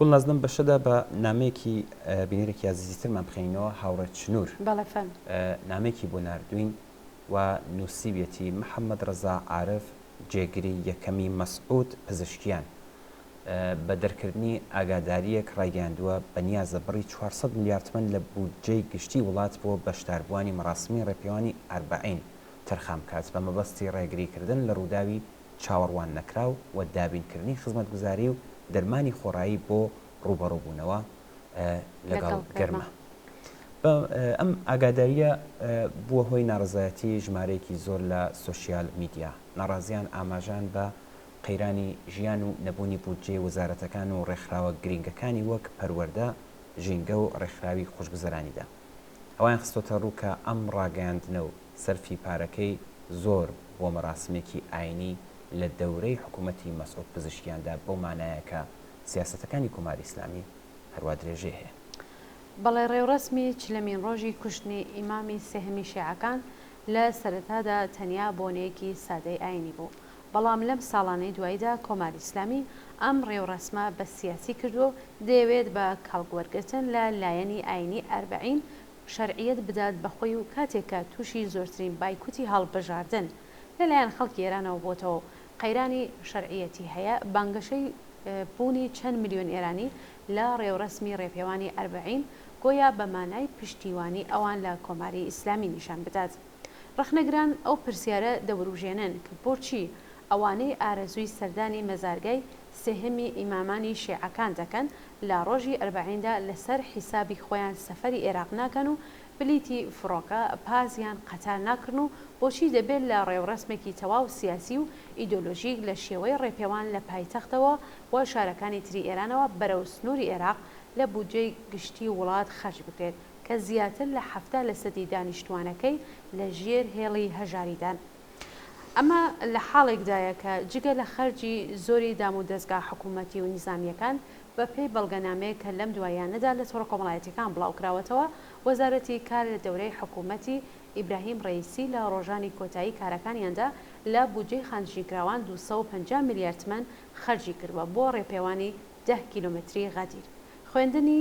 گوڵنازنم بەشەدا بە نامەیەکی بینێرێکی عزیزترمان بخەینەوە هاوڕێ چنوور نامێکی بۆ ناردوین و نووسیبێتی محەممەد ڕەزا عارف جێگری یەکەمی مەسعود پزیشکیان بە دەرکردنی ئاگاداریەک ڕایگەاندووە بە نیازە بڕی 400 میلیارد تمەن لە بودجەی گشتی وڵات بۆ بەشداربووانی مەراسمی ڕێپێوانی ئەربعین تەرخام کات بە مەبەستی ڕێگریکردن لە ڕووداوی چاوەڕوان نەکراو و دابینکردنی خزمەتگوزاری و دەرمانی خۆڕایی بۆ ڕوبەڕووبوونەوە لەگەڵ گەرمە. ئەم ئاگاداریە بووە هۆی ناڕزایەتی ژمارەیەکی زۆر لە سوسیال میدیا. ناڕازیان ئاماژان بە قەیرانی ژیان و نەبوونی بودجێ وەزارەتەکان و ڕێکخراوە گرنگەکانی وەک پەروەردە، ژینگە و ڕێکخراوی خۆشگوزەرانیدا. ئەویان خستۆتە ڕوو کە ئەم ڕاگەیاندنە و سەرفی پارەکەی زۆر بۆ مەراسمێکی ئاینی لە دەورەی حکوومەتی مەسعود پزیشکیاندا بەو مانایەکە سیاسەتەکانی کۆماری ئیسلامی هەروە درێژێ هەیە. بەڵێ ڕێوڕسمی چلەمین ڕۆژی کوشتنی ئیمامی سێهەمی شیعەکان لە سەرەتادا تەنیا بۆنەیەکی سادەی ئاینی بوو، بەڵام لەم ساڵانەی دواییدا کۆماری ئیسلامی ئەم ڕێوڕسمە بە سیاسی کردو دەیەوێت بە کاڵگوەرگرتن لە لایەنی ئاینی ئەربعین شەرعیەت بدات بەخۆی و کاتێکە تووشی زۆرترین بایکوتی هەڵبژاردن لەلایەن خەڵکی ئێرانەوە بۆتەوە قەیرانی شەرعیەتی هەیە. بانگەشەی بوونی چەند میلیۆن ئێرانی لە ڕێوڕسمی ڕێپێوانی ئەربعین گۆیا بەمانای پشتیوانی ئەوان لە کۆماری ئیسلامی نیشان بدات. ڕخنەگران ئەو پرسیارە دەوروژێنن کە بۆچی ئەوانەی ئارەزووی سەردانی مەزارگای سێهەمی ئیمامانی شیعەکان دەکەن لە ڕۆژی ئەربعیندا لەسەر حیسابی خۆیان سەفەری عێراق ناکەن و بلیتی فڕۆکە پازیان قەتار ناکردن و بۆچی دەبێت لە ڕێوڕسمێکی تەواو سیاسی و ئیدۆلۆژیک لە شێوەی ڕێپێوان لە پایتەختەوە و شارەکانی تری ئێرانەوە بەرەو سنووری عێراق لە بودجەی گشتی وڵات خەرج بکرێت کە زیاتر لە 70% دانیشتوانەکەی لە ژێر هێڵی هەژاریدان. ئەمە لە حاڵێکدایە کە جگە لە خەرجی زۆری دام و دەستگا حکوومەتی و نیزامیەکان بە پێی بەڵگەنامەیە کە لەم دوایانەدا لە تۆڕە کۆمەڵایەتیەکان بڵاوکراوەتەوە، وەزارەتی کار لە دەورەی حکوومەتی ئیبراهیم ڕەیسی لە ڕۆژانی کۆتایی کارەکانیاندا لە بودجەی خانشینکراوان 250 میلیارد تمەن خەرجی کردووە بۆ ڕێپێوانی 10 کیلۆمەتری غەدیر. خوێندنی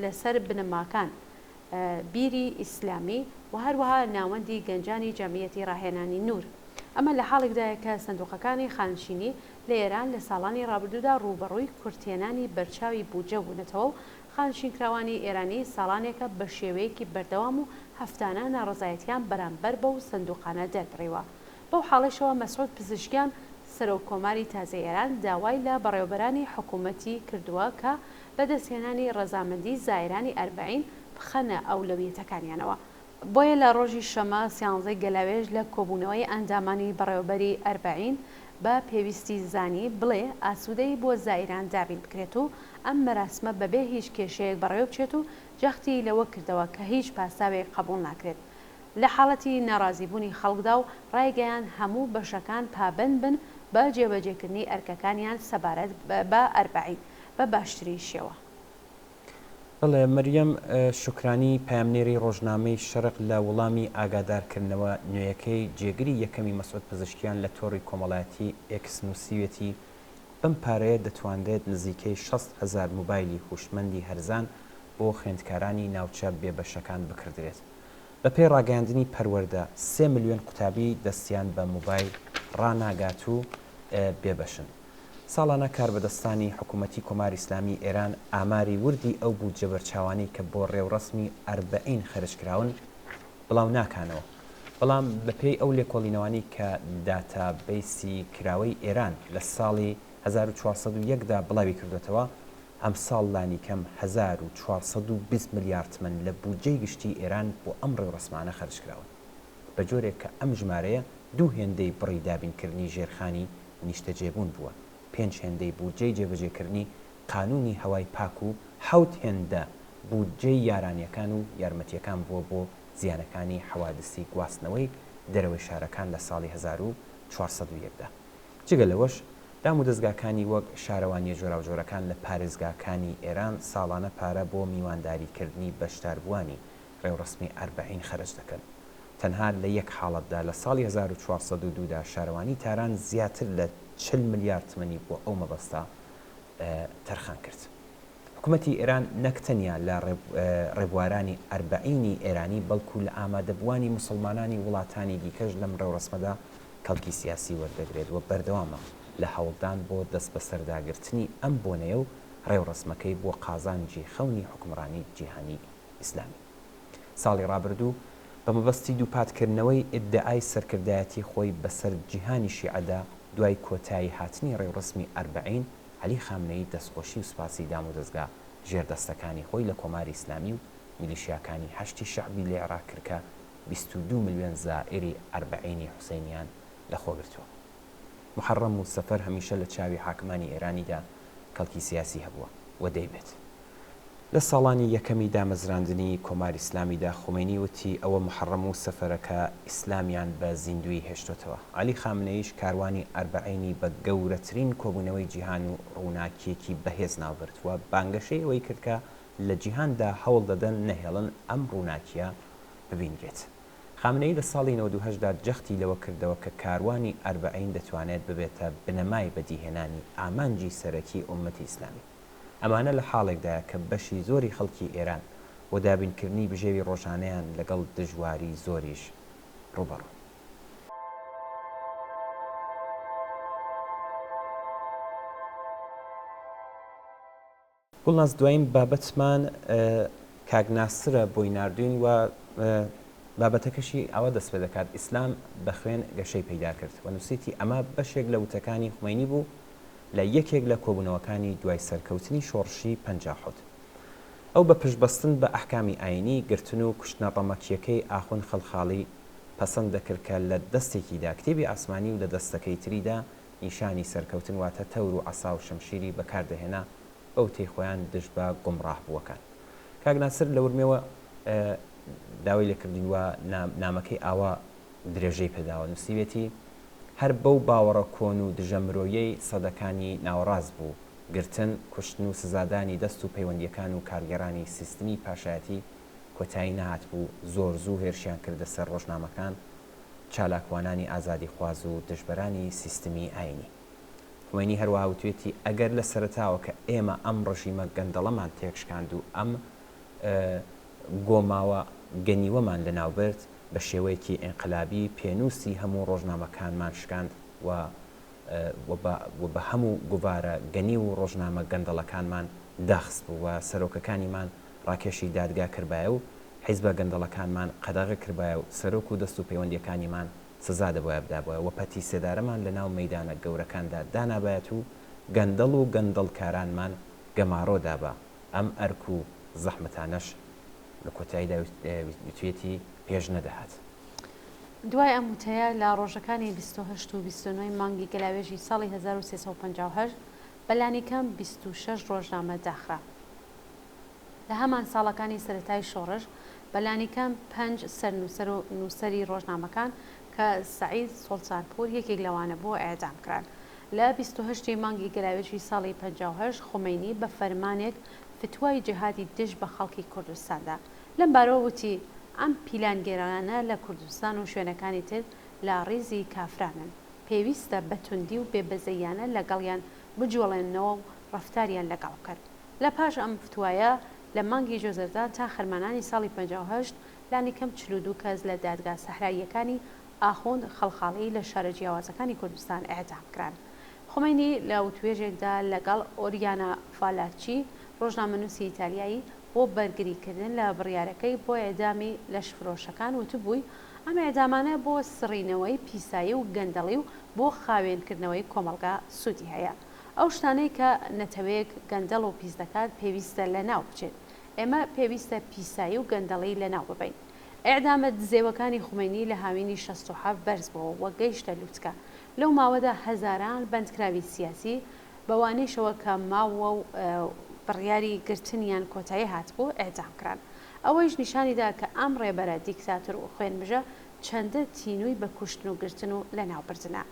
لەسەر بنەماکان بیری ئیسلامی و هەروەها ناوەندی گەنجانی جەمیەتی ڕاهێنانی نور. ئەمە لە حاڵێکدایە کە سندوقەکانی خانشینی لە ئێران لە ساڵانی ڕابردوودا ڕوبەڕووی کورتێنانی بەرچاوی بودجە بوونەتەوە و خانشینکراوانی ئێرانی ساڵانێکە بە شێوەیەکی بەردەوام و هەفتانە ناڕزایەتیان بەرامبەر بەو سندوقانە دەربڕیوە. بەو حاڵەشەوە مەسعود پزیشکیان سەرۆک کۆماری تازای ئێران داوای لە بەڕێوەبەرانی حکوومەتی کردووە کە بەدەستهێنانی ڕەزامەندی زایرانی ئەربعین بخەنە ئەولەویەتەکانیانەوە. بۆیە لە ڕۆژی شەمە 11 گەلاوێژ لە کۆبوونەوەی ئەندامانی بەڕێوەبەری ئەربعین بە پێویستی زانی بڵێ ئاسوودەی بۆ زایران دابین بکرێت و ئەم مەراسمە بەبێ هیچ کێشەیەک بەڕێوە بچێت و جەختی لەوە کردەوە کە هیچ پاساوێک قبول ناکرێت. لە حاڵەتی ناڕازیبوونی خەڵکدا و ڕایگەیان هەموو بەشەکان پابند بن بە جێبەجێکردنی ئەرکەکانیان سەبارەت بە ئەربعین بە باشترین شێوە. بەڵێ مەریەم شکرانی پامنێری ڕۆژنامەی شەرق لە وەڵامی ئاگادارکردنەوە نوێیەکەی جێگری یەکەمی مەسعود پزیشکیان لە تۆڕی کۆمەڵایەتی ئێکس نووسیوێتی بەم پارەیە دەتوانرێت نزیکەی 60,000 موبایلی هوشمەندی هەرزان بۆ خوێندکارانی ناوچە بێبەشەکان بکردرێت. بە پێی ڕاگەاندنی پەروەردە 3 ملیۆن قوتابی دەستیان بە موبایل ڕناگات و بێبەشن. ساڵانە کاربەدەستانی حکوومەتی کۆماری ئیسلامی ئێران ئاماری وردی ئەو بوو جەبەرچاوانی کە بۆ ڕێوڕسمی ئەربعین خەرجکراون بڵاو ناکانەوە، بەڵام بەپێی ئەو لێکۆڵینەوانی کە داتابیسی کراوەی ئێران لە ساڵی 1401دا بڵاوی کردوێتەوە، ئەم ساڵ لانی کەم 1420 میلیارد تمەن لە بودجەی گشتی ئێران بۆ ئەم ڕێوڕسمانە خەرجکراون، بە جۆرێک کە ئەم ژمارەیە 2 هێندەی بڕی دابینکردنی ژێرخانی نیشتەجێبوون بووە، 5 هێندەی بودجەی جێبەجێکردنی قانونی هەوای پاک و 7 هێندە بودجەی یارانیەکان و یارمەتیەکان بووە بۆ زیانەکانی حەوادسی گواستنەوەی دەرەوەی شارەکان لە ساڵی 1401دا. جگە لەوەش دام و دەستگاکانی وەک شارەوانی جۆراوجۆرەکان لە پارێزگاکانی ئێران ساڵانە پارە بۆ میوانداریکردنی بەشداربووانی ڕێوڕسمی ئەربعین خەرج دەکەن. تەنها لە یەک حاڵەتدا لە ساڵی 1402دا شارەوانی تاران زیاتر لە 40 میلیارد تمەنی بۆ ئەو مەبەستە تەرخان کرد. حکوومەتی ئێران نەکتەنیا لە ڕێبوارانی ئەربعینی ئێرانی بەڵکو لە ئامادەبوانی مسلمانانی وڵاتانی دیکەش لەم ڕێوڕسمەدا کەڵکی سیاسی وەردەگرێت و بەردەوامە لە هەوڵدان بۆ دەست بە سەرداگرتنی ئەم بۆنەیە و ڕێوڕسمەکەی بۆ قازانجی خەونی حکومڕانی جیهانی ئیسلامی. ساڵی ڕابردوو بە مەبەستی دووپاتکردنەوەی ئیدعای سەرکردایەتی خۆی بەسەر جیهانی شیعەدا دوای کۆتایی هاتنی ڕێوڕسمی ئەربعین، عەلی خامنەیی دەستخۆشی و سوپاسی دام و دەستگا ژێردەستەکانی خۆی لە کۆماری ئیسلامی و میلیشیاکانی هەشتی شەعبی لە عێراق کرد کە 22 میلیۆن زائری ئەربعینی حوسێنیان لەخۆگرتووە. محەڕەم و سەفەر هەمیشە لە چاوی حاکمانی ئێرانیدا کەڵکی سیاسی هەبووە و دەیبێت. لە ساڵانی یەکەمی دامەزراندنی کۆماری ئیسلامیدا خۆمینی وتی ئەوە محەڕەم و سەفەرەکە ئیسلامیان بە زیندوی هێشتوتەوە. عەلی خامنەیش کاروانی ئەربعینی بە گەورەترین کۆبوونەوەی جیهان و ڕووناکیەکی بەهێز ناوبردووە بانگەشەی ئەوەی کردکە لە جیهاندا هەوڵ دەدەن نەهێڵن ئەم ڕووناکیە ببینرێت. خامنەی لە ساڵی 1990دا جەختی لەوە کردەوە کە کاروانی ئەربعین دەتوانێت ببێتە بنەمای بەدیهێنانی ئامانجی سەرەکی ئومەتی ئیسلامی. ئەمانە لە حاڵێکدایە کە بەشی زۆری خەڵکی ئێران بۆ دابینکردنی بژێوی ڕۆژانەیان لەگەڵ دژواری زۆریش ڕوبەڕوو. گوڵناز دوایین بابەتمان کاگناسرە بۆی نردوین و بابەتەکەشی ئەوە دەست پێ دەکات ئیسلام بە خوێن گەشەی پەیدا کرد و نووسیتی ئەمە بەشێک لە وتەکانی خومینی بوو لە یەکێک لە کۆبوونەوەکانی دوای سەرکەوتنی شۆڕشی 57. ئەو بە پشتبەستن بە ئەحکامی ئاینی گرتن و کوشتنە ڕەمەکیەکەی ئاخوون خەڵخاڵی پەسەند دەکرد کە لە دەستێکیدا کتێبی ئاسمانی و لە دەستەکەی تریدا نیشانی سەرکەوتن واتە تەور و عەسا و شەمشیری بەکاردەهێنا ئەو تێخۆیان دژ بە گومڕاه بووەکان. کاگناسر لە ورمێوە داوای لێکردنوە نامەکەی ئاوا درێژەی پێداوە نووسیوێتی هەر بەو باوەڕە کۆن و دژە مرۆیەی سەدەکانی ناوەڕاز بوو گرتن کوشتن و سزادانی دەست و پەیوەندیەکان و کارگەرانی سیستمی پاشایەتی کۆتایی نەهات بوو زۆر زوو هێرشیان کردە سەر ڕۆژنامەکان چالاکوانانی ئازادی خواز و دژبەرانی سیستمی ئاینی. خوێنی هەروەها وتوێتی ئەگەر لە سەرتاوە کە ئێمە ئەم ڕژیمە گەندەڵەمان تێکشکاند و ئەم گۆماوە گەنیوەمان لەناوبرد بە شێوەیەکی ئینقلابی پێنووسی هەموو ڕۆژنامەکانمان شکاند و بە هەموو گوڤارە گەنی و ڕۆژنامە گەندەڵەکانمان داخست بوو و سەرۆکەکانیمان ڕاکێشی دادگا کردبایە و حیزبە گەندەڵەکانمان قەدەغە کردبایە و سەرۆک و دەست و پەیوەندیەکانیمان سزا دەبایە بدابایە و پەتی سێدارەمان لە ناو مەیدانە گەورەکاندا دانابایەت و گەندەڵ و گەندەڵکارانمان گەماڕۆدا بە ئەم ئەرک و زەحمەتانەش لە کۆتاییدا وتوێتی پێش نەدەهات. دوای ئەم وتەیە لە ڕۆژەکانی 28 و 29 مانگی گەلاوێژی ساڵی 1358 بەلانیکەم 26 ڕۆژنامە داخرا. لە هەمان ساڵەکانی سەرەتای شۆڕش بەلانیکەم 5 سەرنووسەر و نووسەری ڕۆژنامەکان کە سەعید سۆڵسانپور یەکێک لەوانە بۆ ئەعدام کران. لە 28 مانگی گەلاوێژی ساڵی 58 خۆمینی بە فەرمانێک فتوای جیهادی دژ بە خەڵکی کوردستاندا لەم بارەوە وتی ئەم پیلانگێرانە لە کوردستان و شوێنەکانی تر لە ڕێزی کافرانن پێویستە بەتوندی و بێبەزەیانە لەگەڵیان بجوڵێنەوە و ڕەفتاریان لەگەڵ کرد. لە پاش ئەم فتوایە لە مانگی ژۆزەردا تا خەرمانانی ساڵی 58 لانیکەم 42 کەس لە دادگا سەحراییەکانی ئاخوند خەڵخاڵی لە شارە جیاوازەکانی کوردستان ئەعدام کران. خۆمینی لە وتوێژێکدا لەگەڵ ئۆریانا فالاچی ڕۆژنامەنووسی ئیتالیایی بۆ بەرگریکردن لە بڕیارەکەی بۆ ئێدامی لەشفرۆشەکان وتبووی ئەم ئێدامانە بۆ سڕینەوەی پیسایی و گەندەڵی و بۆ خاوێنکردنەوەی کۆمەڵگا سوودی هەیە. ئەو شتانەی کە نەتەوەیەک گەندەڵ و پیس دەکات پێویستە لە ناو بچێت. ئێمە پێویستە پیسایی و گەندەڵی لە ناو ببین. ئێعدامە دزێوەکانی خومینی لە هاوینی 67 بەرز بووە و گەیشتە لووتکە. لەو ماوەدا هەزاران بەندکراوی سیاسی بەوانەیشەوە کە ماوە و بڕیاری گرتنیان کۆتایی هاتبوو ئێعدام کران. ئەوەیش نیشانیدا کە ئەم ڕێبەرە دیکتاتۆر و خوێنبژە چەندە تینووی بە کوشتن و گرتن و لە ناوبردنە.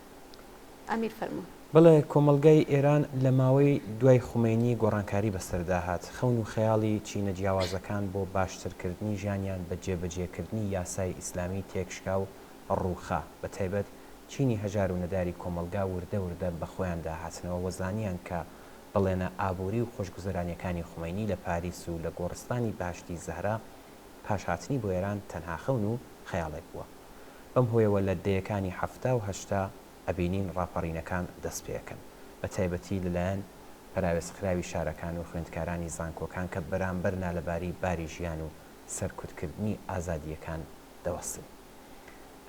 ئەمیر فەرموو. بڵێ کۆمەلگای ئێران لە ماوەی دوای خومینی گۆڕانکاری بەسەرداهات خەون و خەیاڵی چینە جیاوازەکان بۆ باشترکردنی ژیانیان بە جێبەجێکردنی یاسای ئیسلامی تێکشکا و ڕووخا بە تایبەت چینی هەژار و نەداری کۆمەلگا وردە وردە بە خۆیان داهاتنەوە وەزانیان کە بڵێنە ئابووری و خۆشگوزەرانیەکانی خومینی لە پاریس و لە گۆڕستانی باشتی زەهرا پاشهاتنی بۆ ئێران تەنها خەون و خەیاڵێک بووە. بەم هۆیەوە لە دەیەکانی هەفتا و هەشتا ئەبینین ڕاپەڕینەکان دەست پێەکەن بە تایبەتی لەلایەن پراوێستخراوی شارەکان و خوێندکارانی زانکۆکان کە بەرامبەر نالەباری باری ژیان و سەرکوتکردنی ئازادیەکان دەوەستن.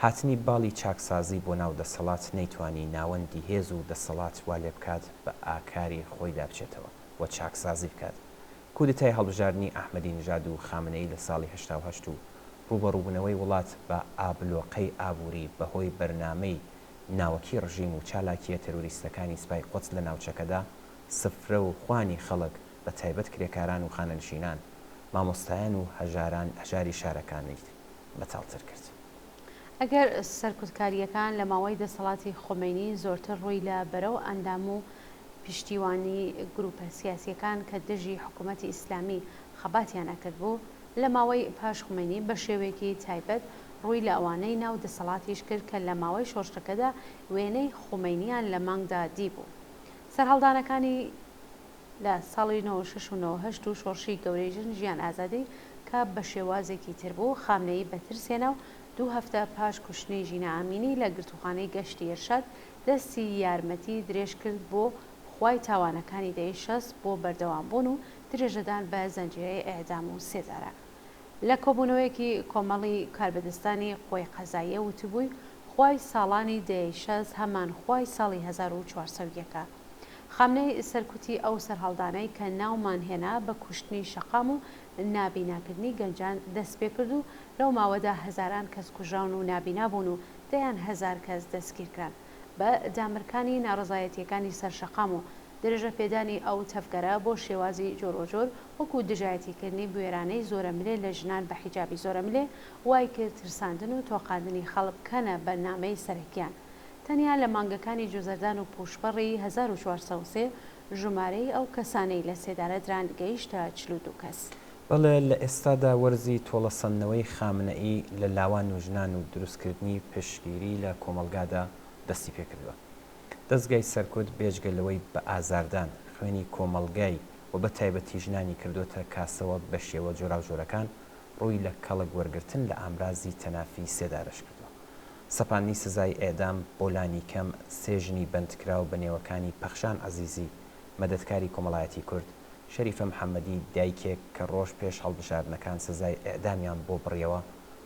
هاتنی باڵی چاکسازی بۆ ناو دەسەڵات نەیتوانی ناوەندی هێز و دەسەڵات وا لێ بکات بە ئاکاری خۆی دابچێتەوە و چاکسازی بکات. کودتای هەڵبژاردننی ئەحمەدی نژاد و خامنەی لە ساڵی 1970 و ڕوبەڕووبوونەوەی وڵات بە ئابلۆقەی ئابووری بەهۆی بەرنامەی ناوەکی ڕژیم و چالاکیە تەروریستەکانی سوپای قوتس لە ناوچەکەدا سفرە و خوانی خەڵک بە تایبەت کرێکاران و خانەنشینان مامۆستایان و هەژاری شارەکانی بەتاڵتر کرد. ئەگەر سەرکوتکاریەکان لە ماوەی دەسەڵاتی خۆمەینی زۆرتر ڕووی لە بەرەو ئەندام و پشتیوانی گروپە سیاسیەکان کە دژی حکوومەتی ئیسلامی خەباتیان ئەکرد بوو لە ماوەی پاش خۆمەینی بە شێوەیەکی تایبەت ڕووی لە ئەوانەی ناو دەسەڵاتیش کرد کە لە ماوەی شۆڕشتەکەدا وێنەی خۆمەینیان لە مانگدا دیبوو. سەرهەڵدانەکانی لە ساڵی 1968 و شۆڕشی گەورەی ژیان ئازادی کە بە شێوازێکی تر بوو خامنەی بەترسێنە و 2 هەفتە پاش کوشتنی ژینە ئامینی لە گرتوخانەی گەشتی ئێرشاد دەستی یارمەتی درێژ کرد بۆ خوای تاوانەکانی دەی 60 بۆ بەردەوامبوون و درێژەدان بە زەنجیرەی ئێعدام و سێدارە. لە کۆبوونەوەیەکی کۆمەڵی کاربەدەستانی خۆی قەزاییە وتبووی خوای ساڵانی دەی 60 هەمان خوای ساڵی 1400ەکە. خامنەی سەرکوتی ئەو سەرهەڵدانەی کە ناومان هێنا بە کوشتنی شەقام و نابیناکردنی گەنجان دەست پێ کرد و لەو ماوەدا هەزاران کەس کوژراون و نابینا بوون و دەیان هەزار کەس دەستگیرکران بە دامرکانی ناڕزایەتیەکانی سەرشەقام و درێژە پێدانی ئەو تەفگەرە بۆ شێوازی جۆرۆجۆر وەکو دژایەتیکردنی بوێرانەی زۆرە ملێ لە ژنان بە حیجابی زۆرە ملێ وای کرد ترساندن و تۆقاندنی خەڵک بکەنە بەرنامەی سەرەکیان. تەنیا لە مانگەکانی جوزەردان و پوشپەڕی 1403 ژمارەی ئەو کەسانەی لە سێدارە دران گەیشتە 42 کەس. بەڵێ لە ئێستادا وەرزی تۆڵەسەندنەوەی خامنەئی لە لاوان و ژنان و دروستکردنی پشتگیری لە کۆمەلگادا دەستی پێکردووە. دەستگای سەرکوت بێجگەلەوەی بە ئازاردان خوێنی کۆمەلگای و بە تایبەتی ژنانی کردوتە کاسەوە بە شێوە جۆراوجۆرەکان ڕووی لە کەڵک وەرگرتن لە ئامرازی تەنافی سێدارش کردووە. سەپاندنی سزای ئێدام بۆلانی کەم سێژنی بەندکرا و بەنێوەکانی پەخشان عەزیزی مەدەتکاری کۆمەڵایەتی کورد شەریفە محەممەدی دایکێک کە ڕۆژ پێش هەڵبژاردنەکان سزای ئێدامیان بۆ بڕیەوە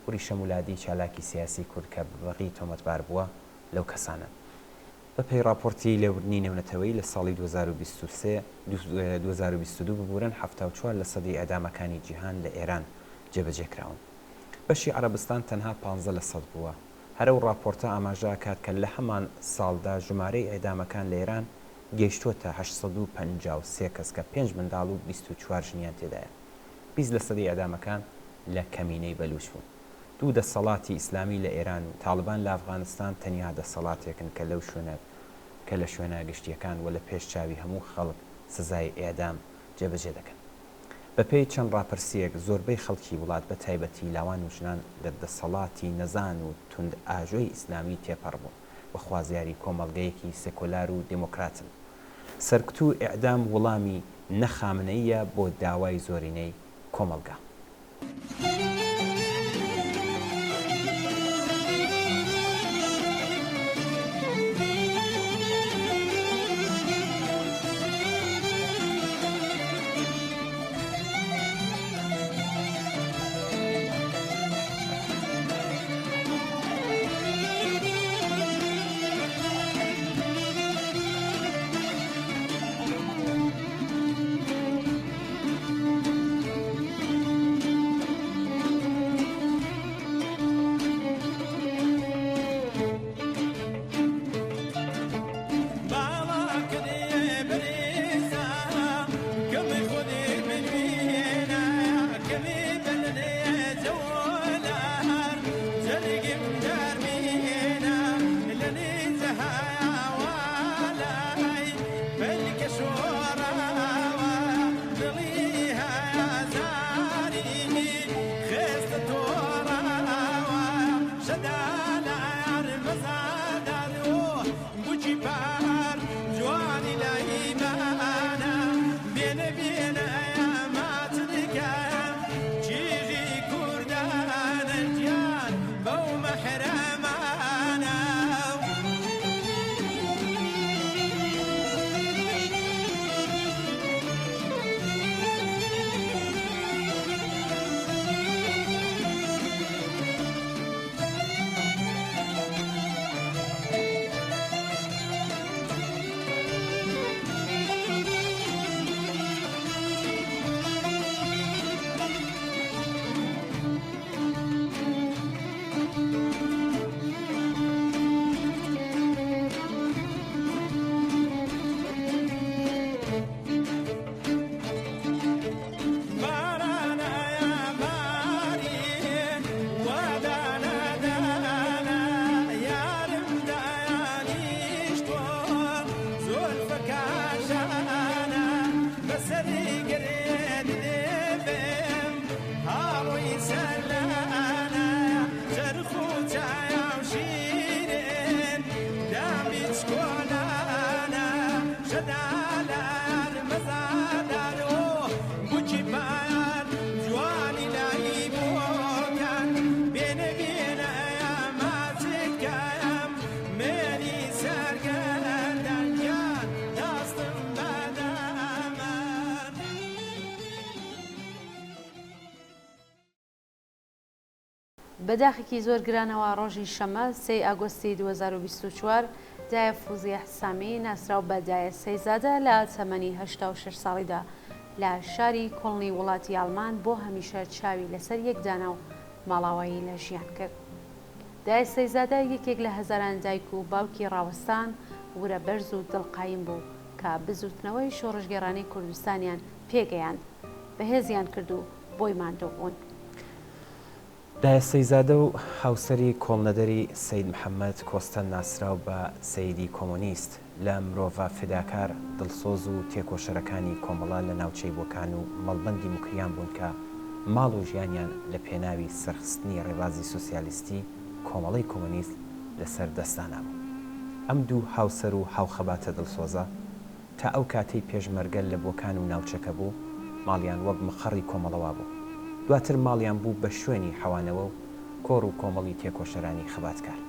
وریشە مولادی چالاکی سیاسی کورد کە بەغی تۆمەتبار بووە لەو کەسانە. بەپێی راپۆرتی لێورنی نێونەتەوەی لە ساڵی 2022 ببوورن 74% ئەدامەکانی جیهان لە ئێران جێبەجێکراون. بەشی عەرەبستان تەنها 15% بووە. هەرە و راپۆرتە ئاماژە کات کە لە هەمان ساڵدا ژمارەی ئەدامەکان لە ئێران گەیشتووەتە 853 کەس کە 5 منداڵ و 24 ژنیان تێدایە. 20% ئەدامەکان لە کەمینەی بەلوچ بوون. 2 دەسەڵاتی ئیسلامی لە ئێران و تاڵبان لە ئەفغانستان تەنیا دەسەڵاتێکن کە لە شوێنە گشتیەکان و لە پێش چاوی هەموو خەڵک سزای ئێدام جێبەجێ دەکەن. بەپێی چەند ڕاپرسیەک زۆربەی خەڵکی وڵات بە تایبەتی لاوان و ژنان دەسەڵاتی نەزان و تند ئاژۆی ئیسلامی تێپەڕ بوون بە خوازیاری کۆمەڵگەیەکی سێکۆلار و دموکراتن. سەرکوت و ئێعدام وەڵامی نەخامنەیە بۆ داوای زۆرینەی کۆمەڵگا. بەداخێکی زۆر گرانەوە ڕۆژی شەمە 3 ئاگۆستی 2024 دایە فوزیە حسامی ناسراو بە دایە سەیزادە لە تەمەنی 86 ساڵیدا لە شاری کۆڵنی وڵاتی ئەڵمان بۆ هەمیشە چاوی لەسەر یەکدانا و ماڵاوایی لە ژیان کرد. دایە سەیزادە یەکێک لە هەزاران دایک و باوکی ڕاوەستان ورە بەرز و دڵقایم بوو کە بزوتنەوەی شۆڕژگەڕانەی کوردستانیان پێگەیاند بەهێزیان کرد و بۆی ماندوو بوون. دایە سەیزادە و هاوسەری کۆڵنەدەری سەید محەممەد کۆستە ناسراو بە سەیدی کۆمۆنیست لە مرۆڤ فداکار دڵسۆز و تێکۆشەرەکانی کۆمەڵە لە ناوچەی بۆکان و مەڵبەندی مکریان بوون کە ماڵ و ژیانیان لە پێناوی سەرخستنی ڕێبازی سوسیالیستی کۆمەڵی کۆمۆنیست لەسەر دەستانە بوو. ئەم دوو هاوسەر و هاوخەباتە دڵسۆزە تا ئەو کاتەی پێشمەرگەل لە بۆکان و ناوچەکە بوو ماڵیان وەک مقڕی کۆمەڵەوە بوو. دواتر ماڵیان بوو بە شوێنی حەوانەوە و کۆڕ و کۆمەڵی تێکۆشەرانی خەباتکار.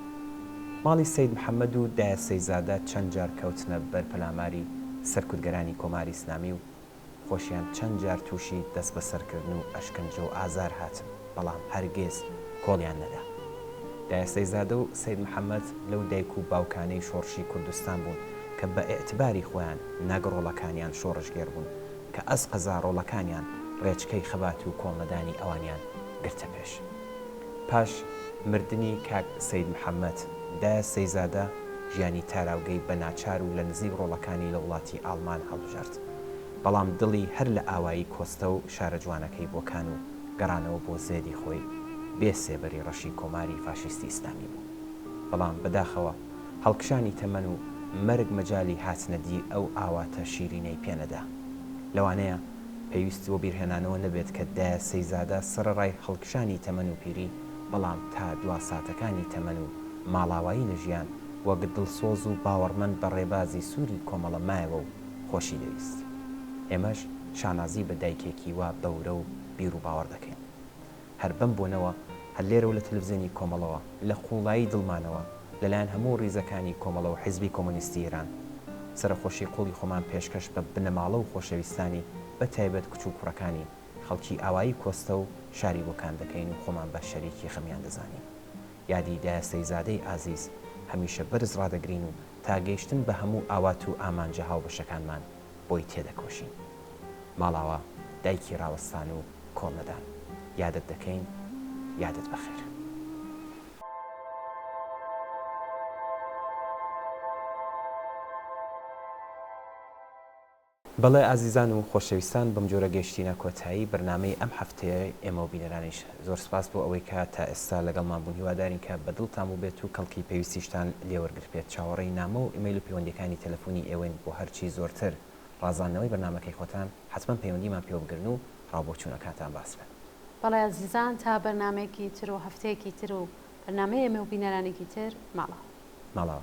ماڵی سەید محەممەد و دایە سەیزادە چەند جار کەوتنە بەر پەلاماری سەرکوتگەرانی کۆماری ئیسلامی و خۆشیان چەند جار تووشی دەست بەسەرکردن و ئەشکەنجە و ئازار هاتن، بەڵام هەرگێز کۆڵیان نەدا. دایە سەیزادە و سەید محەممەد لەو دایک و باوکانەی شۆڕشی کوردستان بوون کە بە ئێعتباری خۆیان ناگڕۆڵەکانیان شۆڕژگێر بوون کە ئەس قەزاڕۆڵەکانیان ڕێچکەی خەبات و کۆڵنەدانی ئەوانیان گرتە پێش. پاش مردنی کاک سەید محەممەد دایە سەیزادە ژیانی تاراوگەی بە ناچار و لە نزیک ڕۆڵەکانی لە وڵاتی ئاڵمان هەڵبژارد، بەڵام دڵی هەر لە ئاوایی کۆستە و شارە جوانەکەی بۆکان و گەڕانەوە بۆ زێدی خۆی بێ سێبەری ڕەشی کۆماری فاشیستی ئیسلامی بوو. بەڵام بەداخەوە هەڵکشانی تەمەن و مەرگ مەجای هاتنەدی ئەو ئاواتە شیرینەی پێنەدا. لەوانەیە پێویست بۆ بیرهێنانەوە نەبێت کە دایە سەیزادە سەرڕای هەڵکشانی تەمەن و پیری، بەڵام تا دواساتەکانی تەمەن و ماڵاوایی لە ژیان وەک دڵسۆز و باوەڕمەند بە ڕێبازی سووری کۆمەڵە مایەوە و خۆشی دەویست. ئێمەش شانازی بە دایکێکی وا بەورە و بیر و باوەڕ دەکەین. هەر بەم بۆنەوە هەر لێرە و لە تەلەڤیزیۆنی کۆمەڵەوە لە قوڵایی دڵمانەوە لەلایەن هەموو ڕیزەکانی کۆمەڵە و حیزبی کۆمۆنیستی ئێران سەرخۆشی قوڵی خۆمان پێشکەش بە بنەماڵە و خۆشەویستانی بە تایبەت کچ و کوڕەکانی خەڵکی ئاوایی کۆستە و شاری بۆکان دەکەین و خۆمان بە شەریکی خەمیان دەزانین. یادی دایە سەیزادەی ئازیز هەمیشە بەرز ڕادەگرین و تا گەیشتن بە هەموو ئاوات و ئامانجە هاوبەشەکانمان بۆی تێدەکۆشین. ماڵاوە دایکی ڕاوەستان و کۆڵنەدان، یادت دەکەین، یادت بەخێر. بەڵێ ئازیزان و خۆشەویستان، بەم جۆرە گەشتینە کۆتایی بەرنامەی ئەم هەفتەیە ئێمە و بینەرانیش زۆر سپاس بۆ ئەوەی کە تا ئێستا لەگەڵمان بوون. هیوادارین کە بەدڵتان بوو بێت و کەڵکی پێویستیشتان لێوەرگرت بێت. چاوەڕێی نامە و ئیمەیل و پەیوەندیەکانی تەلەفۆنی ئێوەن بۆ هەرچی زۆرتر ڕازاندنەوەی بەرنامەکەی خۆتان حتمما پەیوەندیمان پێ بگرن و ڕابۆچوونەکانتان باس بن. بەڵێ ئازیزان، تا بەرنامێکی تر و هەفتەیەکی تر و بەرنامەی ئێمە و بینەرانێکی تر ماڵەوە.